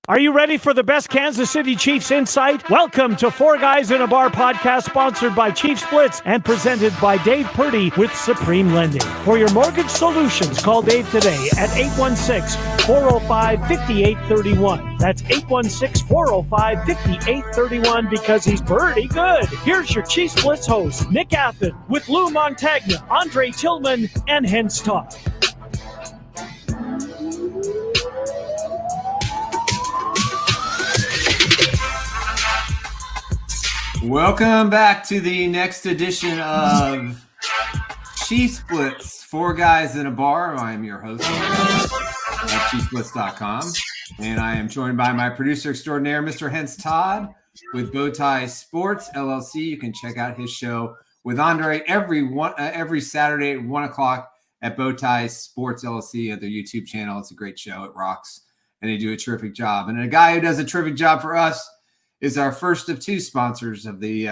Are you ready for the best Kansas City Chiefs insight? Welcome to Four Guys in a Bar podcast, sponsored by Chiefs Blitz and presented by Dave Purdy with Supreme Lending. For your mortgage solutions, call Dave today at 816-405-5831. That's 816-405-5831 because he's pretty good. Here's your Chiefs Blitz host, Nick Athan, with Lou Montagna, Andre Tillman, and Hense Todd. Welcome back to the next edition of Chiefs Blitz, Four Guys in a Bar. I am your host at ChiefsBlitz.com, and I am joined by my producer extraordinaire, Mr. Hense Todd, with Bowtie Sports, LLC. You can check out his show with Andre every Saturday at 1 o'clock at Bowtie Sports, LLC at their YouTube channel. It's a great show. It rocks, and they do a terrific job. And a guy who does a terrific job for us is our first of two sponsors of the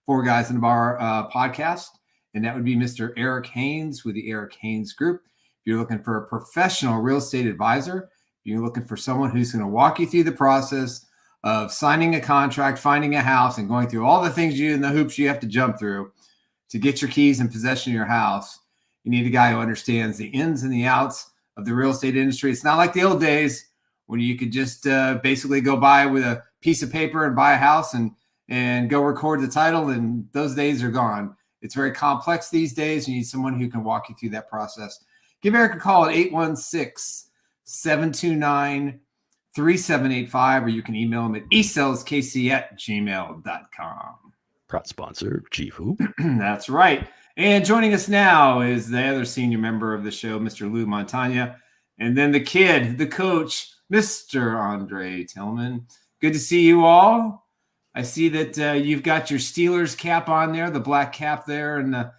Four Guys in a Bar podcast, and that would be Mr. Eric Haynes with the Eric Haynes Group. If you're looking for a professional real estate advisor, if you're looking for someone who's going to walk you through the process of signing a contract, finding a house, and going through all the things and the hoops you have to jump through to get your keys in possession of your house, you need a guy who understands the ins and the outs of the real estate industry. It's not like the old days when you could just basically go by with a piece of paper and buy a house and go record the title, and those days are gone. It's very complex these days. You need someone who can walk you through that process. Give Eric a call at 816-729-3785, or you can email him at esaleskc@gmail.com. Proud sponsor, Chief Who. That's right. And joining us now is the other senior member of the show, Mr. Lou Montagna, and then the kid, the coach, Mr. Andre Tillman. Good to see you all. I see that you've got your Steelers cap on there, the black cap there, and the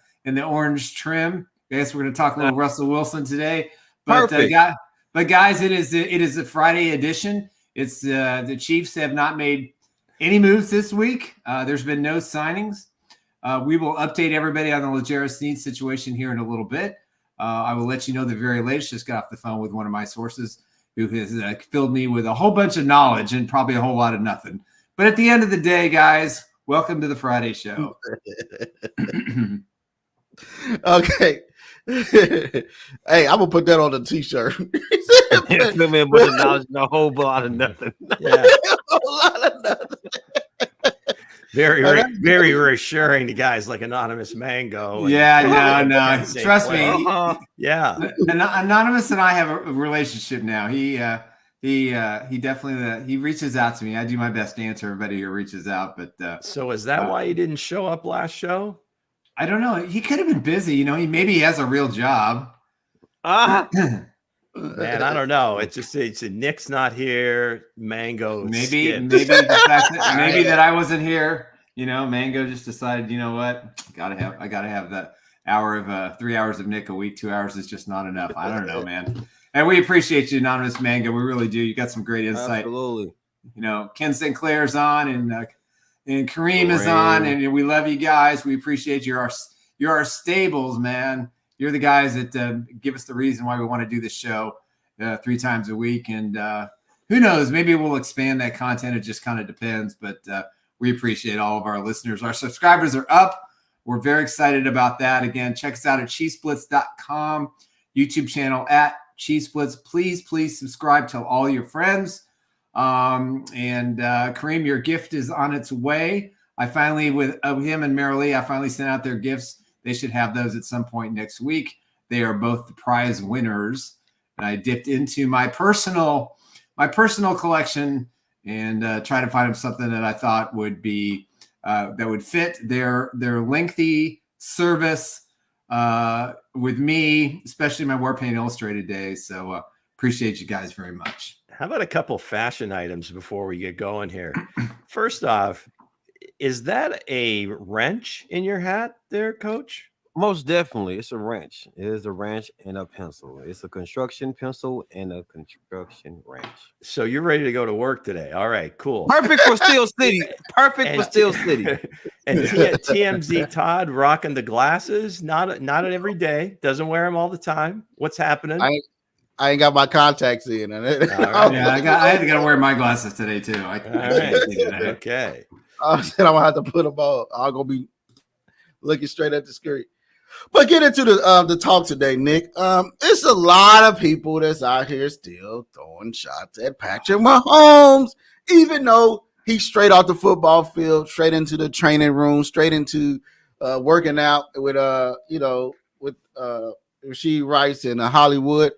orange trim. I guess we're going to talk a little Russell Wilson today. But guys, it is a Friday edition. It's the Chiefs have not made any moves this week. There's been no signings. We will update everybody on the L'Jarius Sneed situation here in a little bit. I will let you know the very latest. Just got off the phone with one of my sources who has filled me with a whole bunch of knowledge and probably a whole lot of nothing. But at the end of the day, guys, welcome to the Friday show. Okay. Hey, I'm going to put that on the T-shirt. Fill me a bunch of knowledge and a whole lot of nothing. Yeah. A whole lot of nothing. Very reassuring to guys like Anonymous Mango. No. Trust me. Yeah. Anonymous and I have a relationship now. He definitely he reaches out to me. I do my best to answer everybody who reaches out. But so is that why he didn't show up last show? I don't know. He could have been busy. Maybe he has a real job. Man, I don't know. It's Nick's not here. Mango. Maybe that I wasn't here. Mango just decided. You know what? I gotta have that hour of 3 hours of Nick a week. 2 hours is just not enough. I don't know, man. And we appreciate you, Anonymous Mango. We really do. You got some great insight. Absolutely. Ken Sinclair's on and Kareem is on, and we love you guys. We appreciate you. You're our stables, man. You're the guys that give us the reason why we want to do this show 3 times a week. And who knows, maybe we'll expand that content. It just kind of depends. But we appreciate all of our listeners. Our subscribers are up. We're very excited about that. Again, check us out at ChiefsBlitz.com, YouTube channel at Chiefs Blitz. Please subscribe. Tell all your friends. And Kareem, your gift is on its way. I finally, with him and Marilee, I finally sent out their gifts. They should have those at some point next week. They are both the prize winners. And I dipped into my personal collection and tried to find them something that I thought would be that would fit their lengthy service with me, especially my Warpaint Illustrated days. So appreciate you guys very much. How about a couple fashion items before we get going here? First off, is that a wrench in your hat there, Coach? Most definitely. It's a wrench. It is a wrench and a pencil. It's a construction pencil and a construction wrench. So you're ready to go to work today. All right, cool. Perfect for Steel City. For Steel City. And TMZ Todd rocking the glasses. Not every day. Doesn't wear them all the time. What's happening? I ain't got my contacts in. All right. Yeah, I had to go wear my glasses today too. I can't see today. Okay. I said I'm gonna have to put them on. I'm gonna be looking straight at the screen. But get into the talk today, Nick. It's a lot of people that's out here still throwing shots at Patrick Mahomes, even though he's straight off the football field, straight into the training room, straight into working out with Rasheed Rice and Hollywood.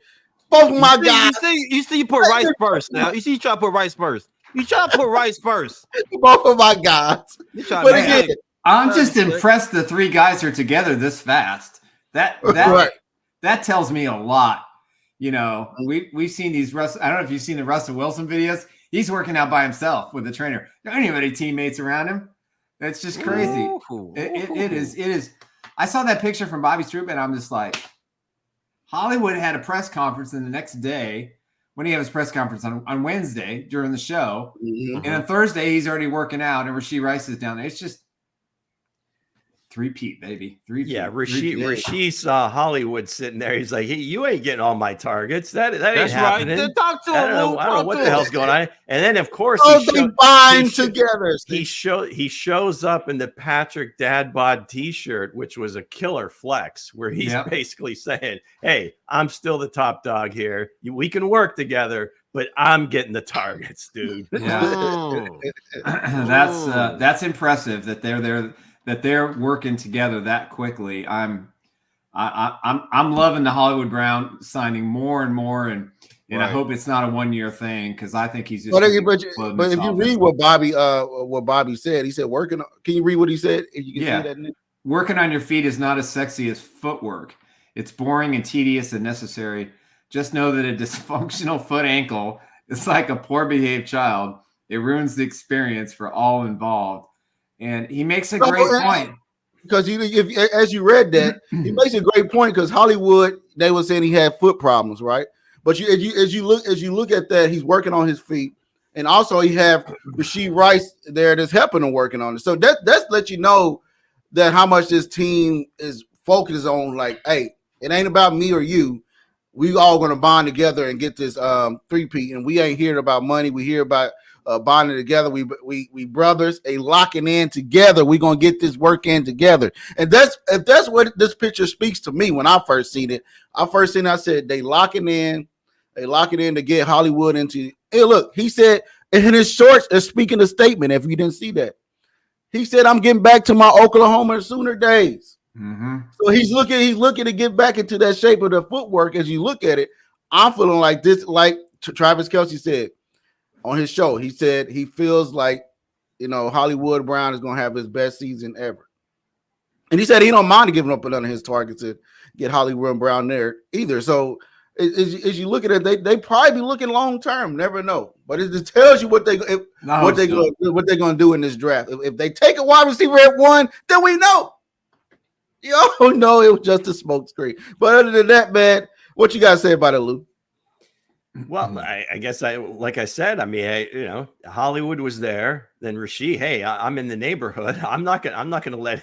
Both of my guys. You see, you put Rice first now. You see, you try to put Rice first. You try to put Rice first. Both of my guys. But again, I'm just impressed the three guys are together this fast. That tells me a lot. You know, we've seen these I don't know if you've seen the Russell Wilson videos. He's working out by himself with the trainer. There aren't any teammates around him. That's just crazy. It is. I saw that picture from Bobby Stroop, and I'm just like, Hollywood had a press conference, and the next day, when he had his press conference on Wednesday during the show, and on Thursday he's already working out, and Rasheed Rice is down there. It's just three-peat, baby. Yeah, Rasheed saw Hollywood sitting there. He's like, hey, you ain't getting all my targets. That ain't happening. Right. Talk to him. I don't know what the hell's going on. And then, of course, together. He shows up in the Patrick Dad Bod T-shirt, which was a killer flex, where he's basically saying, hey, I'm still the top dog here. We can work together, but I'm getting the targets, dude. Yeah. That's impressive that they're there. That they're working together that quickly. I'm loving the Hollywood Brown signing more and more, and I hope it's not a 1-year thing because I think he's just. But if you read what Bobby said, he said working. Can you read what he said? If you can see that. Nick? Working on your feet is not as sexy as footwork. It's boring and tedious and necessary. Just know that a dysfunctional foot ankle is like a poor behaved child. It ruins the experience for all involved. And he makes a great point. Because as you read that, he makes a great point because Hollywood, they were saying he had foot problems, right? But as you look at that, he's working on his feet. And also he have Rasheed Rice there that's helping him working on it. So that's let you know that how much this team is focused on, like, hey, it ain't about me or you. We all gonna bond together and get this three-peat. And we ain't hearing about money. We hear about bonding together, we brothers, locking in together. We're gonna get this work in together, and that's what this picture speaks to me. When I first seen it, I said they locking in to get Hollywood into. Hey, look, he said in his shorts, speaking a statement. If you didn't see that, he said, "I'm getting back to my Oklahoma Sooner days." So he's looking to get back into that shape of the footwork. As you look at it, I'm feeling like this, like Travis Kelce said on his show. He said he feels like, Hollywood Brown is going to have his best season ever. And he said he don't mind giving up another his targets to get Hollywood Brown there either. So as you look at it, they probably be looking long term. Never know. But it just tells you what they're going to do in this draft. If they take a wide receiver at 1, then we know. No, it was just a smoke screen. But other than that, man, what you got to say about it, Lou? Well, I guess like I said, I mean, Hollywood was there. Then Rasheed, hey, I'm in the neighborhood. I'm not gonna let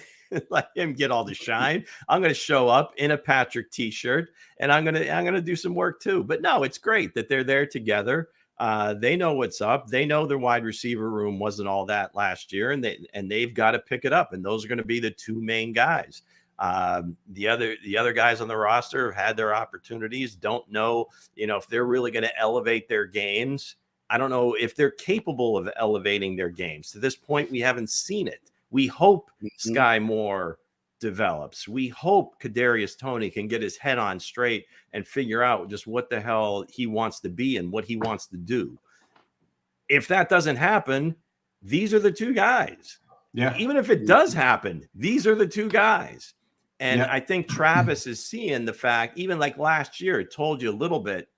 him get all the shine. I'm gonna show up in a Patrick T-shirt, and I'm gonna do some work too. But no, it's great that they're there together. They know what's up. They know their wide receiver room wasn't all that last year, and they've got to pick it up. And those are going to be the two main guys. The other guys on the roster have had their opportunities. Don't know, if they're really going to elevate their games. I don't know if they're capable of elevating their games. To this point, we haven't seen it. We hope Sky Moore develops. We hope Kadarius Toney can get his head on straight and figure out just what the hell he wants to be and what he wants to do. If that doesn't happen, these are the two guys. Yeah. Even if it does happen, these are the two guys. And I think Travis is seeing the fact, even like last year, it told you a little bit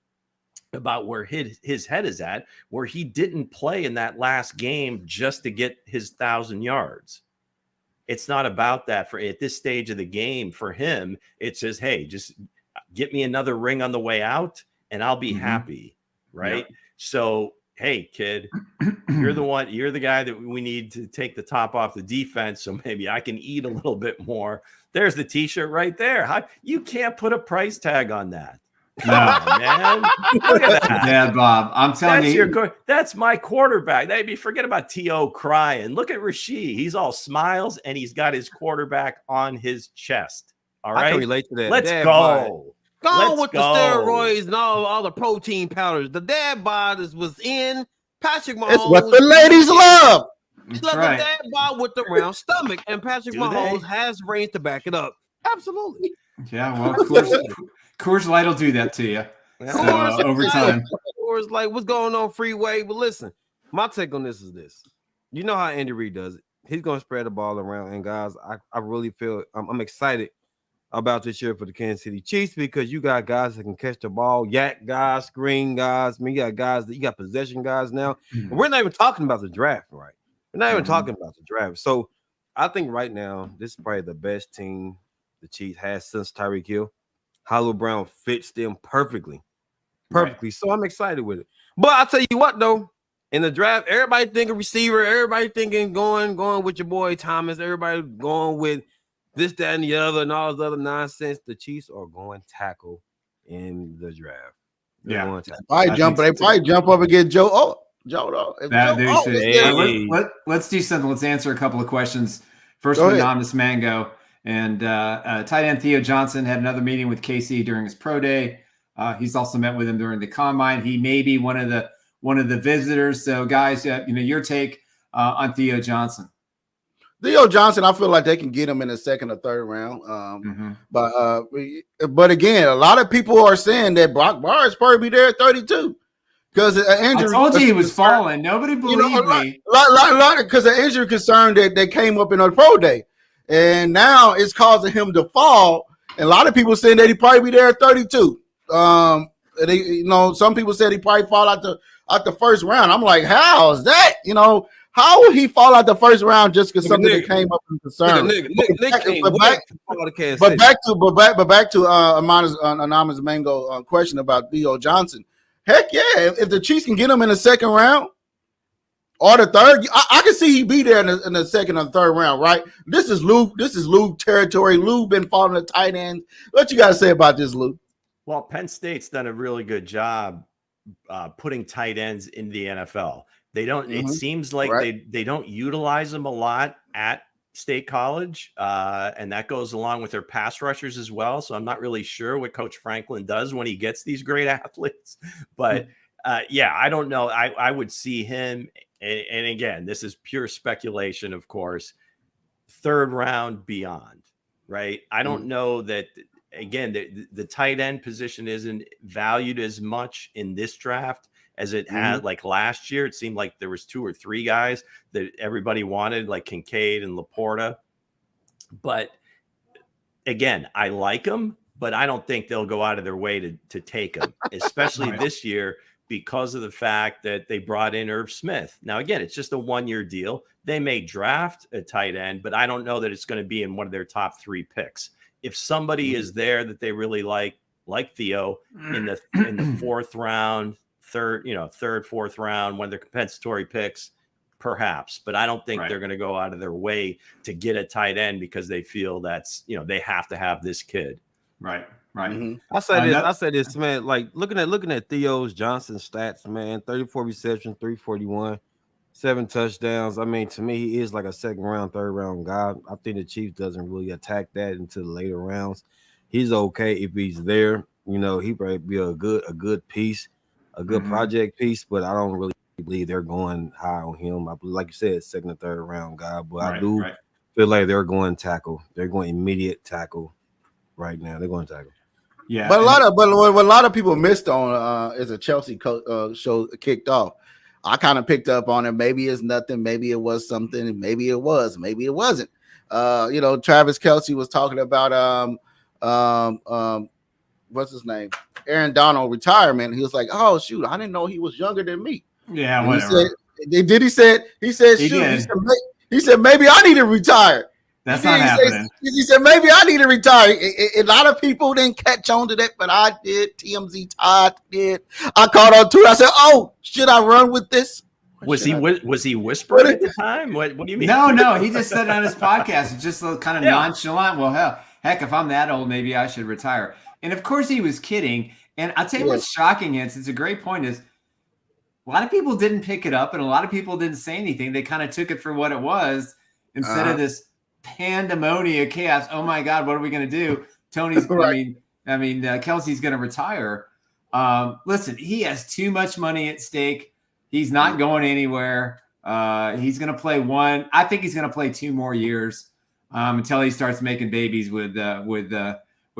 about where his head is at, where he didn't play in that last game just to get his 1,000 yards. It's not about that at this stage of the game for him. It says, hey, just get me another ring on the way out and I'll be happy. Right. Yeah. So, hey, kid, you're the guy that we need to take the top off the defense. So maybe I can eat a little bit more. There's the T-shirt right there. You can't put a price tag on that. No, Man, look at that. Dad Bob. I'm telling you. That's my quarterback. Forget about T.O. crying. Look at Rasheed. He's all smiles, and he's got his quarterback on his chest. All right? I can relate to that. Let's Dad go. Go Let's with go. the steroids and all the protein powders. The dad bod was in Patrick Mahomes. It's what the ladies love. She That's loves right. a dad bod with the round stomach, and Patrick Do Mahomes they? has range to back it up. Absolutely. Yeah, well, Coors Light will do that to you. Yeah. So, over time. Or it's like, what's going on, Freeway? But listen, my take on this is this. You know how Andy Reid does it. He's going to spread the ball around. And, guys, I really feel I'm excited about this year for the Kansas City Chiefs because you got guys that can catch the ball, yak guys, screen guys. I mean, you got guys that you got possession guys now. And we're not even talking about the draft, right? We're not even talking about the draft. So I think right now, this is probably the best team the Chiefs has since Tyreek Hill. Hollow Brown fits them perfectly. Right. So I'm excited with it. But I'll tell you what, though, in the draft, everybody thinking receiver, everybody thinking going with your boy Thomas, everybody going with this, that, and the other, and all this other nonsense. The Chiefs are going tackle in the draft. They're going tackle. They probably jump up and get Joe. Oh, Joe. Let's do something. Let's answer a couple of questions. First one, Anonymous Mango. And tight end Theo Johnson had another meeting with KC during his pro day. He's also met with him during the combine. He may be one of the visitors. So, guys, your take on Theo Johnson. Theo Johnson, I feel like they can get him in the second or third round. But again, a lot of people are saying that Brock Bowers probably be there at 32 because injury. I told you he was falling. Nobody believed me. Because the injury concern that came up in a pro day, and now it's causing him to fall. And a lot of people saying that he probably be there at 32. Some people said he probably fall out the first round. I'm like, how is that? How would he fall out the first round just because something that came up in concern? But back to Anonymous Mango question about Theo Johnson. Heck yeah, if the Chiefs can get him in the second round or the third, I can see he be there in the second or third round, right? This is Lou territory. Lou been following the tight end. What you got to say about this, Lou? Well, Penn State's done a really good job putting tight ends in the NFL. They don't. It seems like they don't utilize them a lot at State College, and that goes along with their pass rushers as well. So I'm not really sure what Coach Franklin does when he gets these great athletes. But I don't know. I would see him. And again, this is pure speculation, of course. Third round beyond, right? I don't know that. Again, the tight end position isn't valued as much in this draft as it had like last year. It seemed like there was 2 or 3 guys that everybody wanted, like Kincaid and Laporta. But again, I like them, but I don't think they'll go out of their way to take them, especially this year because of the fact that they brought in Irv Smith. Now, again, it's just a 1-year deal. They may draft a tight end, but I don't know that it's going to be in one of their top 3 picks. If somebody is there that they really like Theo in the 4th round, third, 4th round, one of their compensatory picks, perhaps. But I don't think they're going to go out of their way to get a tight end because they feel that's, they have to have this kid. Right. I say this, man. Like looking at Theo's Johnson stats, man. 34 receptions, 341, 7 touchdowns. I mean, to me, he is like a second round, third round guy. I think the Chiefs doesn't really attack that into the later rounds. He's okay if he's there. He probably be a good piece, a good project piece. But I don't really believe they're going high on him. I believe, like you said, second or third round guy. But I do feel like they're going tackle. They're going immediate tackle right now. They're going tackle. Yeah, but what a lot of people missed on is a Chelsea show kicked off. I kind of picked up on it. Maybe it's nothing. Maybe it was something. Maybe it was. Maybe it wasn't. Travis Kelce was talking about what's his name? Aaron Donald retirement. He was like, "Oh shoot, I didn't know he was younger than me." Yeah, and whatever. He said maybe I need to retire. That's not happening. He said maybe I need to retire. A lot of people didn't catch on to that, but I did. TMZ Todd did. I caught on to it. I said, "Oh, should I run with this?" Was he whispering at the time? What do you mean? No. He just said on his podcast, just kind of nonchalant. Well, heck, if I'm that old, maybe I should retire. And of course, he was kidding. And I'll tell you what's shocking, Hense, it's a great point, is a lot of people didn't pick it up and a lot of people didn't say anything. They kind of took it for what it was instead of this pandemonium chaos. Oh my God, what are we going to do? Tony's, Right. Kelsey's going to retire. Listen, he has too much money at stake. He's not going anywhere. He's going to play I think he's going to play 2 more years until he starts making babies with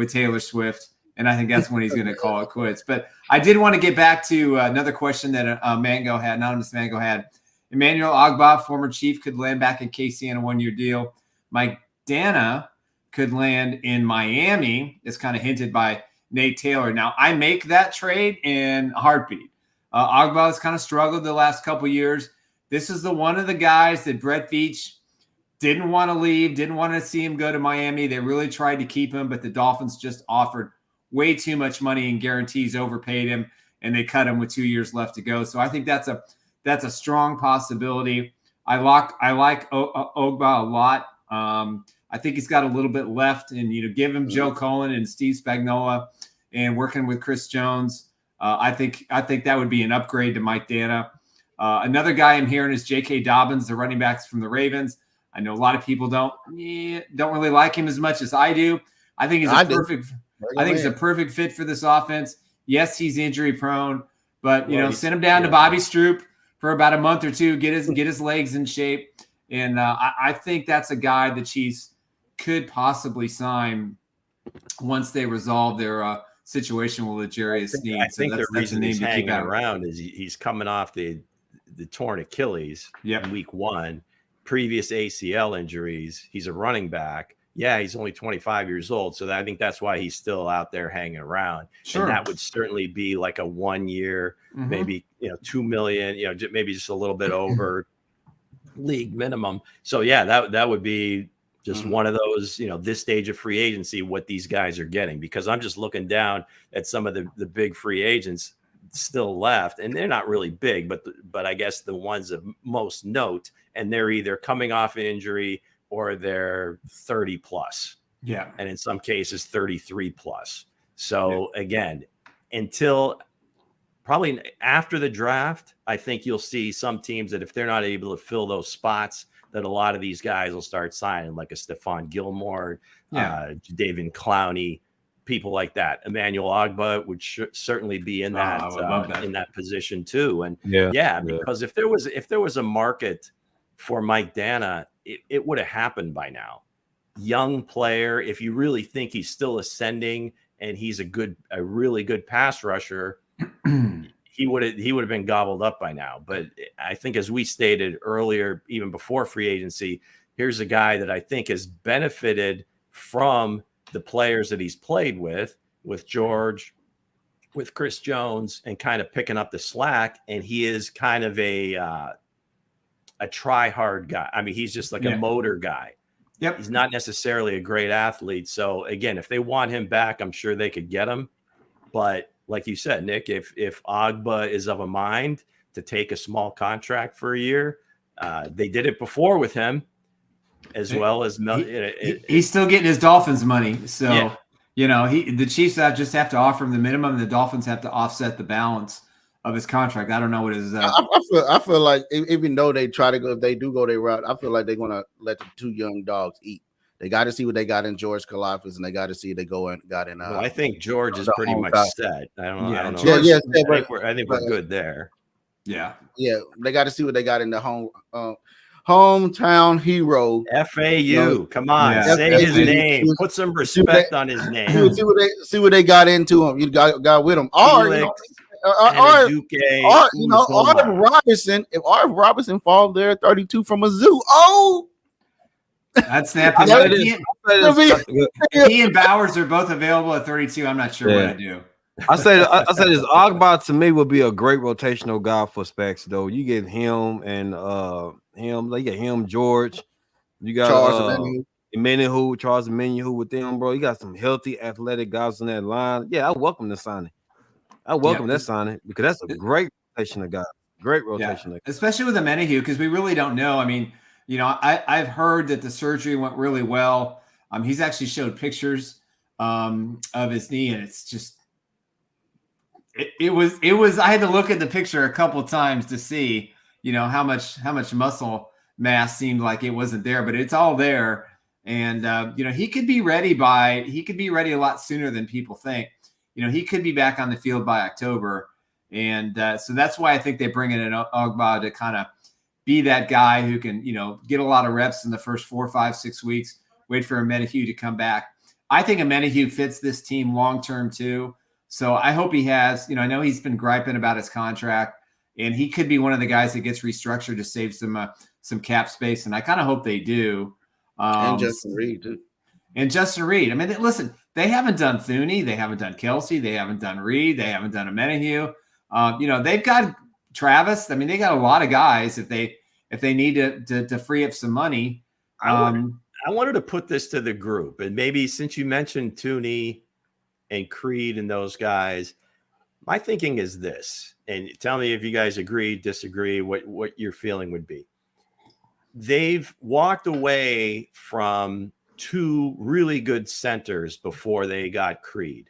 Taylor Swift. And I think that's when he's going to call it quits. But I did want to get back to another question that Anonymous Mango had. Emmanuel Ogbah, former Chief, could land back in KC on a 1-year deal. Mike Dana could land in Miami. It's kind of hinted by Nate Taylor. Now, I make that trade in a heartbeat. Ogbah has kind of struggled the last couple of years. This is one of the guys that Brett Veach didn't want to leave, didn't want to see him go to Miami. They really tried to keep him, but the Dolphins just offered way too much money and guarantees, overpaid him, and they cut him with 2 years left to go. So I think that's a strong possibility. I like Ogbah a lot. I think he's got a little bit left, and give him Joe Cullen and Steve Spagnuolo and working with Chris Jones. I think that would be an upgrade to Mike Dana. Another guy I'm hearing is J.K. Dobbins, the running backs from the Ravens. I know a lot of people don't really like him as much as I do. I think he's a perfect fit for this offense. Yes, he's injury prone, but send him down to Bobby Stroop for about a month or two, get his legs in shape. And I think that's a guy the Chiefs could possibly sign once they resolve their situation with L'Jarius Sneed. I think the reason he's hanging around is he's coming off the torn Achilles in week 1, previous ACL injuries. He's a running back. Yeah, he's only 25 years old. So I think that's why he's still out there hanging around. Sure. And that would certainly be like a 1 year, maybe, $2 million, maybe just a little bit over league minimum. So yeah, that would be just one of those, this stage of free agency, what these guys are getting, because I'm just looking down at some of the big free agents still left, and they're not really big, but I guess the ones of most note, and they're either coming off injury or they're 30 plus. Yeah. And in some cases 33 plus. So again, until probably after the draft, I think you'll see some teams that if they're not able to fill those spots, that a lot of these guys will start signing, like a Stephon Gilmore, David Clowney, people like that. Emmanuel Ogbah would certainly be in that in that position too. And because if there was a market for Mike Dana, it would have happened by now. Young player, if you really think he's still ascending and he's a really good pass rusher, he would have been gobbled up by now. But I think, as we stated earlier, even before free agency, here's a guy that I think has benefited from the players that he's played with George, with Chris Jones, and kind of picking up the slack. And he is kind of a try hard guy. I mean, he's just like a motor guy. Yep. He's not necessarily a great athlete. So again, if they want him back, I'm sure they could get him. But like you said, Nick, if Ogbah is of a mind to take a small contract for a year, they did it before with him, as well as he's still getting his Dolphins money. So the Chiefs just have to offer him the minimum, and the Dolphins have to offset the balance of his contract. I don't know what his. I feel like even though they try to go, if they do go their route, I feel like they're gonna let the 2 young dogs eat. They got to see what they got in George Kalafis, and they got to see they got in. I think George is pretty much set. I don't know. I think we're good there. Yeah. They got to see what they got in the hometown hero. FAU. Come on, say his name. Put some respect on his name. See what they got into him. You got with him. Or if Robinson falls there 32 from a zoo. Oh. That's snap. He and Bowers are both available at 32. I'm not sure what I do. I said this. Ogbah to me would be a great rotational guy for Specs, though. You get him and George. You got Charles Emmanuel with them, bro. You got some healthy, athletic guys on that line. Yeah, I welcome the signing. I welcome that signing because that's a great rotation of guys. Great rotation, especially with Emmanuel, because we really don't know. I mean, I've heard that the surgery went really well. He's actually showed pictures of his knee, and it's just It was. I had to look at the picture a couple of times to see, how much muscle mass seemed like it wasn't there, but it's all there. And he could be ready a lot sooner than people think. He could be back on the field by October, and so that's why I think they bring in an Ogba to kind of be that guy who can get a lot of reps in the first 4, 5, 6 weeks. Wait for Amenahue to come back. I think Amenahue fits this team long term too. So I hope he has, I know he's been griping about his contract, and he could be one of the guys that gets restructured to save some cap space. And I kind of hope they do. And Justin Reed, too. And Justin Reed. I mean, listen, they haven't done Thuney. They haven't done Kelsey. They haven't done Reed. They haven't done Amenahue. They've got Travis. I mean, they got a lot of guys if they need to free up some money. I wanted to put this to the group, and maybe since you mentioned Thuney and Creed and those guys, my thinking is this, and tell me if you guys agree, disagree, what your feeling would be. They've walked away from 2 really good centers before they got Creed.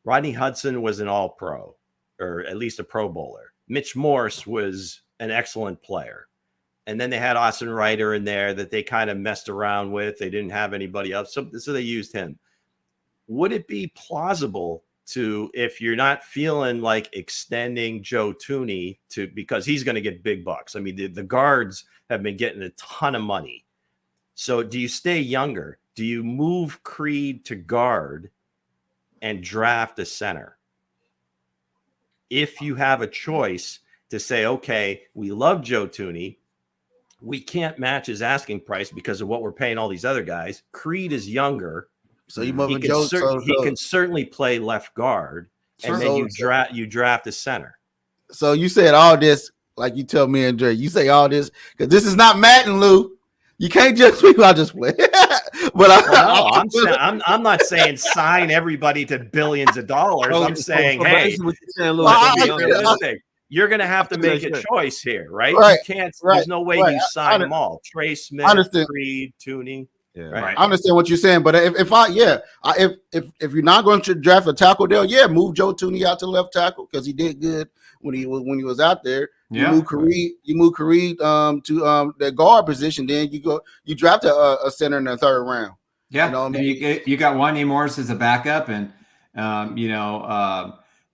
Rodney Hudson was an all-pro, or at least a Pro Bowler. Mitch Morse was an excellent player. And then they had Austin Ryder in there that they kind of messed around with. They didn't have anybody else, so they used him. Would it be plausible to, if you're not feeling like extending Joe Thuney because he's going to get big bucks? I mean, the guards have been getting a ton of money. So do you stay younger? Do you move Creed to guard and draft a center? If you have a choice to say, okay, we love Joe Thuney, we can't match his asking price because of what we're paying all these other guys. Creed is younger. So he can certainly play left guard, and then you draft a center. So you said all this, like you tell me and Dre, you say all this because this is not Madden, Lou. You can't just I just play. But I'm not saying sign everybody to billions of dollars. I'm saying, hey, you're going to have to make a choice here, right? You can't. There's no way you sign them all. Trey Smith, Creed, Thuney. Yeah, right. I understand what you're saying, but if you're not going to draft a tackle there, move Joe Thuney out to left tackle because he did good when he was out there. You move Kareem to the guard position. Then you draft a center in the 3rd round. Yeah, you got Wanya Morris as a backup, and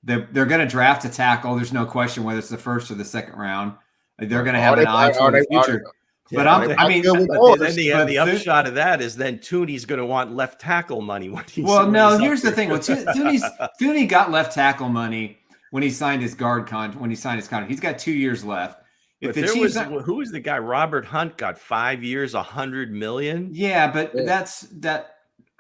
they're going to draft a tackle. There's no question whether it's the 1st or the 2nd round. They're going to have an eye for the future. But the upshot of that is then Thuney's going to want left tackle money when he's. Well, no, here's the thing. Thuney got left tackle money when he signed his contract. He's got 2 years left. Who was the guy? Robert Hunt got 5 years, $100 million. Yeah, but that's that.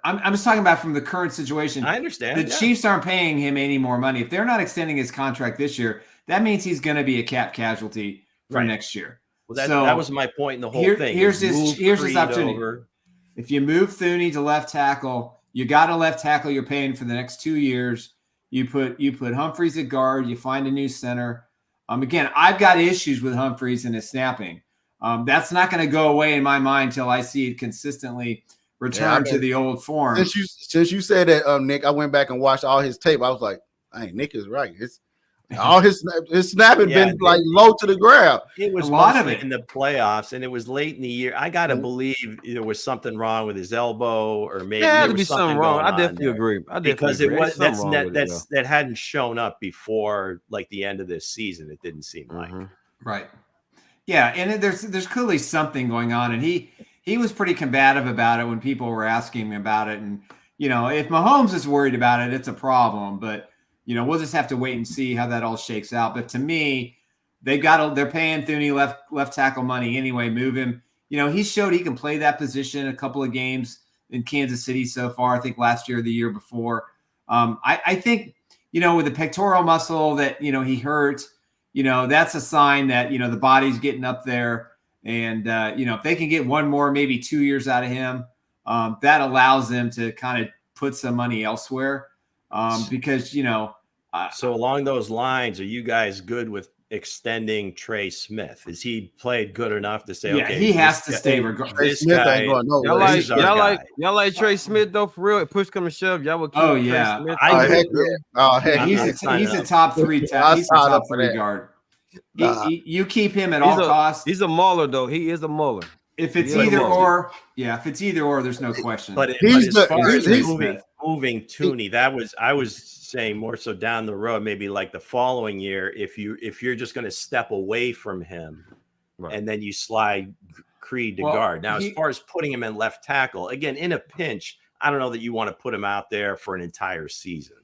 I'm just talking about from the current situation. I understand. The Chiefs aren't paying him any more money. If they're not extending his contract this year, that means he's going to be a cap casualty for next year. Well, that was my point in the whole thing. Here's his opportunity. If you move Thuney to left tackle, you got a left tackle you're paying for the next 2 years. You put Humphreys at guard. You find a new center. Again, I've got issues with Humphreys and his snapping. That's not going to go away in my mind until I see it consistently return to the old form. Since you said that, Nick, I went back and watched all his tape. I was like, hey, Nick is right. All his snapping been like low to the ground. It was a lot of it in the playoffs, and it was late in the year. I gotta believe there was something wrong with his elbow, or maybe there had to be something wrong. I definitely agree. That hadn't shown up before like the end of this season. It didn't seem like right. Yeah, and there's clearly something going on, and he was pretty combative about it when people were asking him about it. And if Mahomes is worried about it, it's a problem, but. We'll just have to wait and see how that all shakes out. But to me, they're paying Thuney left tackle money anyway. Move him. He showed he can play that position a couple of games in Kansas City so far. I think last year or the year before. I think, with the pectoral muscle that, he hurt, that's a sign that, the body's getting up there. And, if they can get one more, maybe 2 years out of him, that allows them to kind of put some money elsewhere. Because, so along those lines, are you guys good with extending Trey Smith? Is he played good enough to say, Yeah, okay, he has to guy- stay regardless. Trey this Smith guy- ain't going Y'all nowhere. This like is our y'all guy. like y'all like Trey Smith though for real. If push come to shove, y'all would keep Oh, Trey yeah. Smith. I Oh, do. heck yeah. Oh, heck Yeah, I'm he's not a signing he's a up. top three. I He's a signed top up for 3 that. guard. Nah. You keep him at all costs. He's a mauler though. He is a mauler. If it's Yeah, either but- or, if it's either or, there's no question. But He's as the- far as he's- moving Tooney, I was saying more so down the road, maybe like the following year, if you're just going to step away from him, Right. and then you slide Creed to Well, guard. Now, as far as putting him in left tackle, again in a pinch, I don't know that you want to put him out there for an entire season.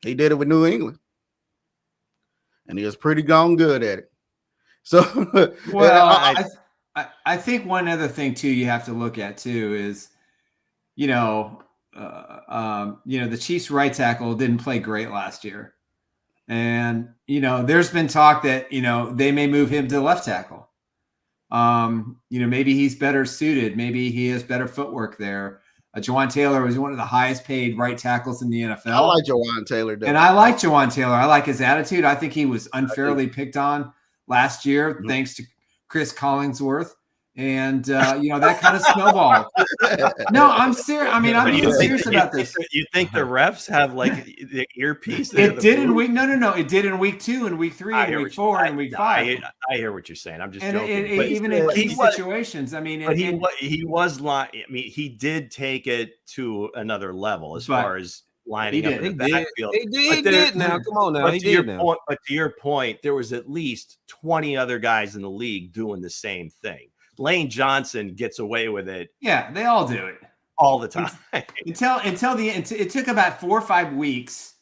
He did it with New England, and he was pretty gone good at it. So, Well, I think one other thing too you have to look at too is, the Chiefs' right tackle didn't play great last year, and there's been talk that they may move him to left tackle. Maybe he's better suited. Maybe he has better footwork there. Jawan Taylor was one of the highest paid right tackles in the NFL. I like Jawan Taylor, though. And I like Jawan Taylor. I like his attitude. I think he was unfairly picked on last year, thanks to Chris Collinsworth. And, that kind of snowballed. No, I'm serious. I mean, I'm being serious about this. You think the refs have like the earpiece? It did in week. No. It did in week 2 and week 3 and week 4 and week 5. I hear what you're saying. I'm just and joking. even in key situations, I mean, but he was like, I mean, he did take it to another level as far as lining up in the backfield. He did now. Come on now. He did now. But to your point, there was at least 20 other guys in the league doing the same thing. Lane Johnson gets away with it. Yeah, they all do it all the time. It took about 4 or 5 weeks,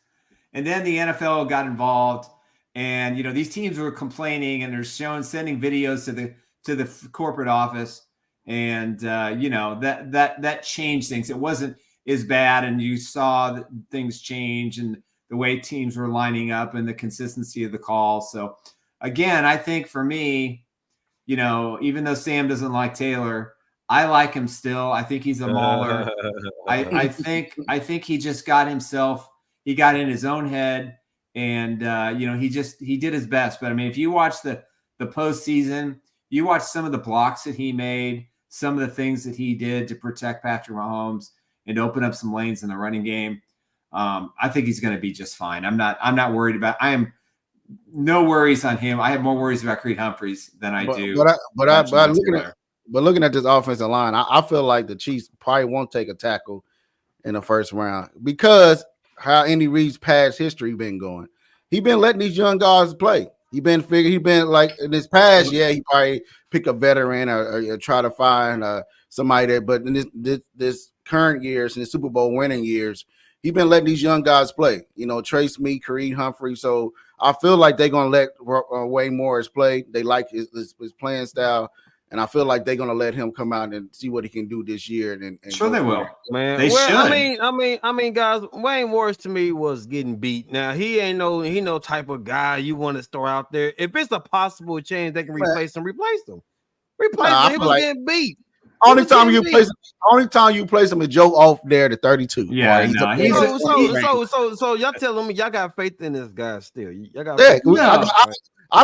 and then the NFL got involved, and these teams were complaining, and they're sending videos to the corporate office, and that changed things. It wasn't as bad, and you saw that things change and the way teams were lining up and the consistency of the call. So again, I think for me, even though Sam doesn't like Taylor, I like him still. I think he's a mauler. I think he just got he got in his own head, and he did his best. But I mean, if you watch the postseason, you watch some of the blocks that he made, some of the things that he did to protect Patrick Mahomes and open up some lanes in the running game. I think he's going to be just fine. I'm not worried about. I am. No worries on him. I have more worries about Creed Humphreys than I do. But looking at this offensive line, I feel like the Chiefs probably won't take a tackle in the first round because how Andy Reid's past history been going. He been letting these young guys play. He been like in his past, he probably pick a veteran or try to find somebody that. But in this current years, in the Super Bowl winning years, he been letting these young guys play. Trey Sneed, Kareem Humphrey. So I feel like they're gonna let Wayne Morris play. They like his playing style, and I feel like they're gonna let him come out and see what he can do this year. And sure they will, man. They should. I mean, guys. Wayne Morris to me was getting beat. Now he ain't no type of guy you want to throw out there. If it's a possible chance they can replace him, replace him. He was getting beat. Only time you place him is Joe off there to 32. Yeah, so y'all telling me y'all got faith in this guy still? Y'all got faith? I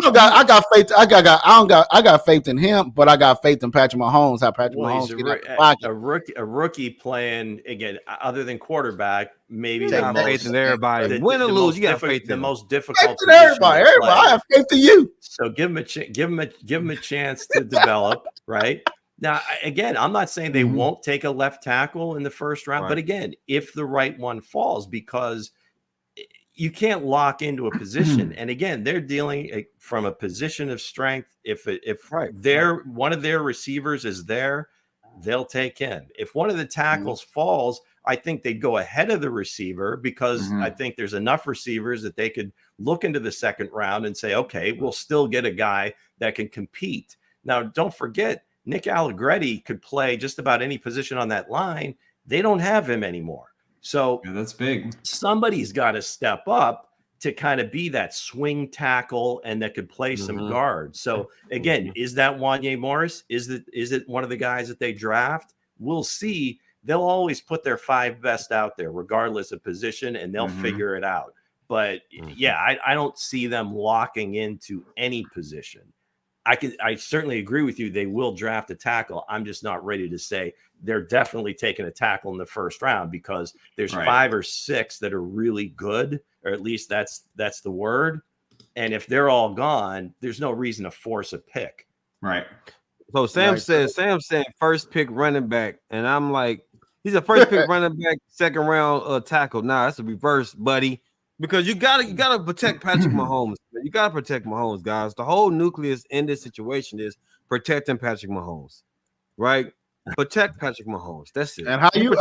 got faith in him, but I got faith in Patrick Mahomes. How Patrick Mahomes get out the pocket. A rookie playing again, other than quarterback, maybe you got faith in everybody. Win or lose, you got faith in the most difficult. In everybody, I have faith in you. So give him a chance to develop, right? Now, again, I'm not saying they won't take a left tackle in the first round, but again, if the right one falls, because you can't lock into a position. And again, they're dealing from a position of strength. If one of their receivers is there, they'll take him. If one of the tackles falls, I think they'd go ahead of the receiver because I think there's enough receivers that they could look into the second round and say, okay, we'll still get a guy that can compete. Now, don't forget, Nick Allegretti could play just about any position on that line. They don't have him anymore. So that's big. Somebody's got to step up to kind of be that swing tackle and that could play some guard. So again, is that Wanye Morris? Is it one of the guys that they draft? We'll see. They'll always put their 5 best out there, regardless of position, and they'll figure it out. But yeah, I don't see them locking into any position. I certainly agree with you. They will draft a tackle. I'm just not ready to say they're definitely taking a tackle in the first round, because there's 5 or 6 that are really good, or at least that's the word. And if they're all gone, there's no reason to force a pick. Right. So Sam said first pick running back, and I'm like, he's a first pick running back, second round tackle. Nah, that's a reverse, buddy. Because you gotta protect Patrick Mahomes. You gotta protect Mahomes, guys. The whole nucleus in this situation is protecting Patrick Mahomes, right? Protect Patrick Mahomes. That's it. And how you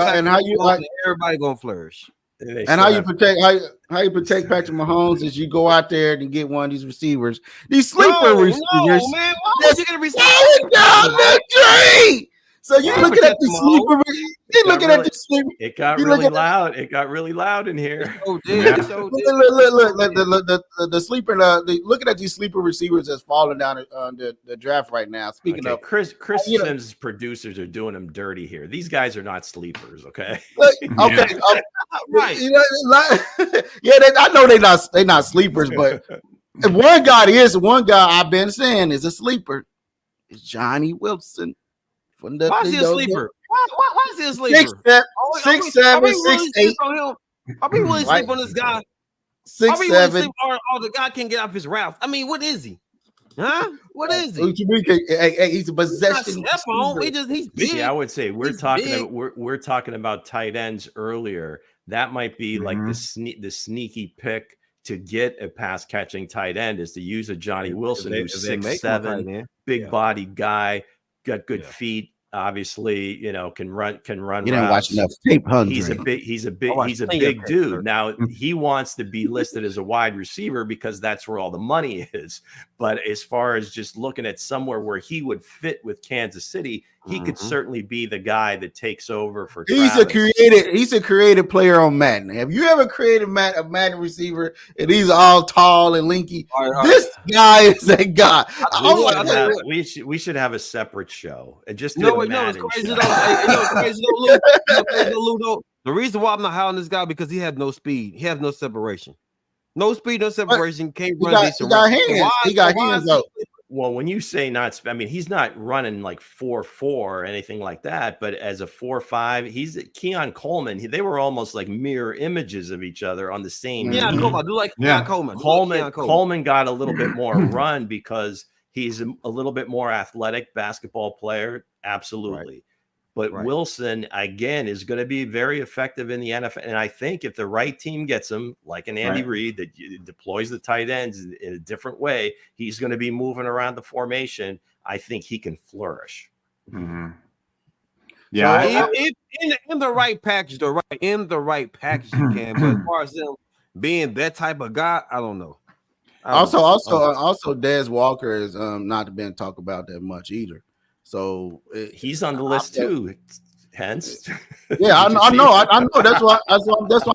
everybody gonna flourish. And how you protect Patrick Mahomes is you go out there and get one of these receivers, these sleeper receivers. No, man, why would you get a receiver? So you're looking at the sleeper. You're looking at the sleeper. It got really loud. It got really loud in here. Look, the sleeper. Looking at these sleeper receivers that's falling down the draft right now. Speaking of Chris Sims' producers are doing them dirty here. These guys are not sleepers. Okay. Okay. Right. I know they're not sleepers, but one guy I've been saying is a sleeper. It's Johnny Wilson. Why is he a sleeper? Why is he a sleeper? 6'7", 6'8". Are we really sleep on this guy? 6'7". Or the guy can't get off his route. I mean, what is he? Huh? What is he? Hey, he's a possession. He's big. See, I would say we're talking about tight ends earlier. That might be like the sneaky pick to get a pass catching tight end, is to use a Johnny Wilson, who's 6'7", big bodied guy, got good feet. Obviously, can run. You didn't watch enough tape, He's a big dude. Now he wants to be listed as a wide receiver because that's where all the money is. But as far as just looking at somewhere where he would fit with Kansas City, he could certainly be the guy that takes over for Travis. He's a creative player on Madden. Have you ever created a Madden receiver and he's all tall and lanky? This guy is that guy. We should have a separate show and just it's crazy though. The reason why I'm not high on this guy because he has no speed. He has no separation. No speed, no separation. Can't run. He got hands. He got hands though. Well, when you say he's not running like 4.4 or anything like that, but as a 4.5, he's Keon Coleman. They were almost like mirror images of each other on the same. Yeah, I do like Keon Coleman. Coleman got a little bit more run because he's a little bit more athletic basketball player. Absolutely. Right. But Wilson, again, is going to be very effective in the NFL. And I think if the right team gets him, like an Andy Reid that deploys the tight ends in a different way, he's going to be moving around the formation. I think he can flourish. Mm-hmm. Yeah. So in the right package, you can. But as far as them being that type of guy, I don't know. Also, Dez Walker is not been talked about that much either. So he's on the list too. Hence, yeah, I know. That's what I'm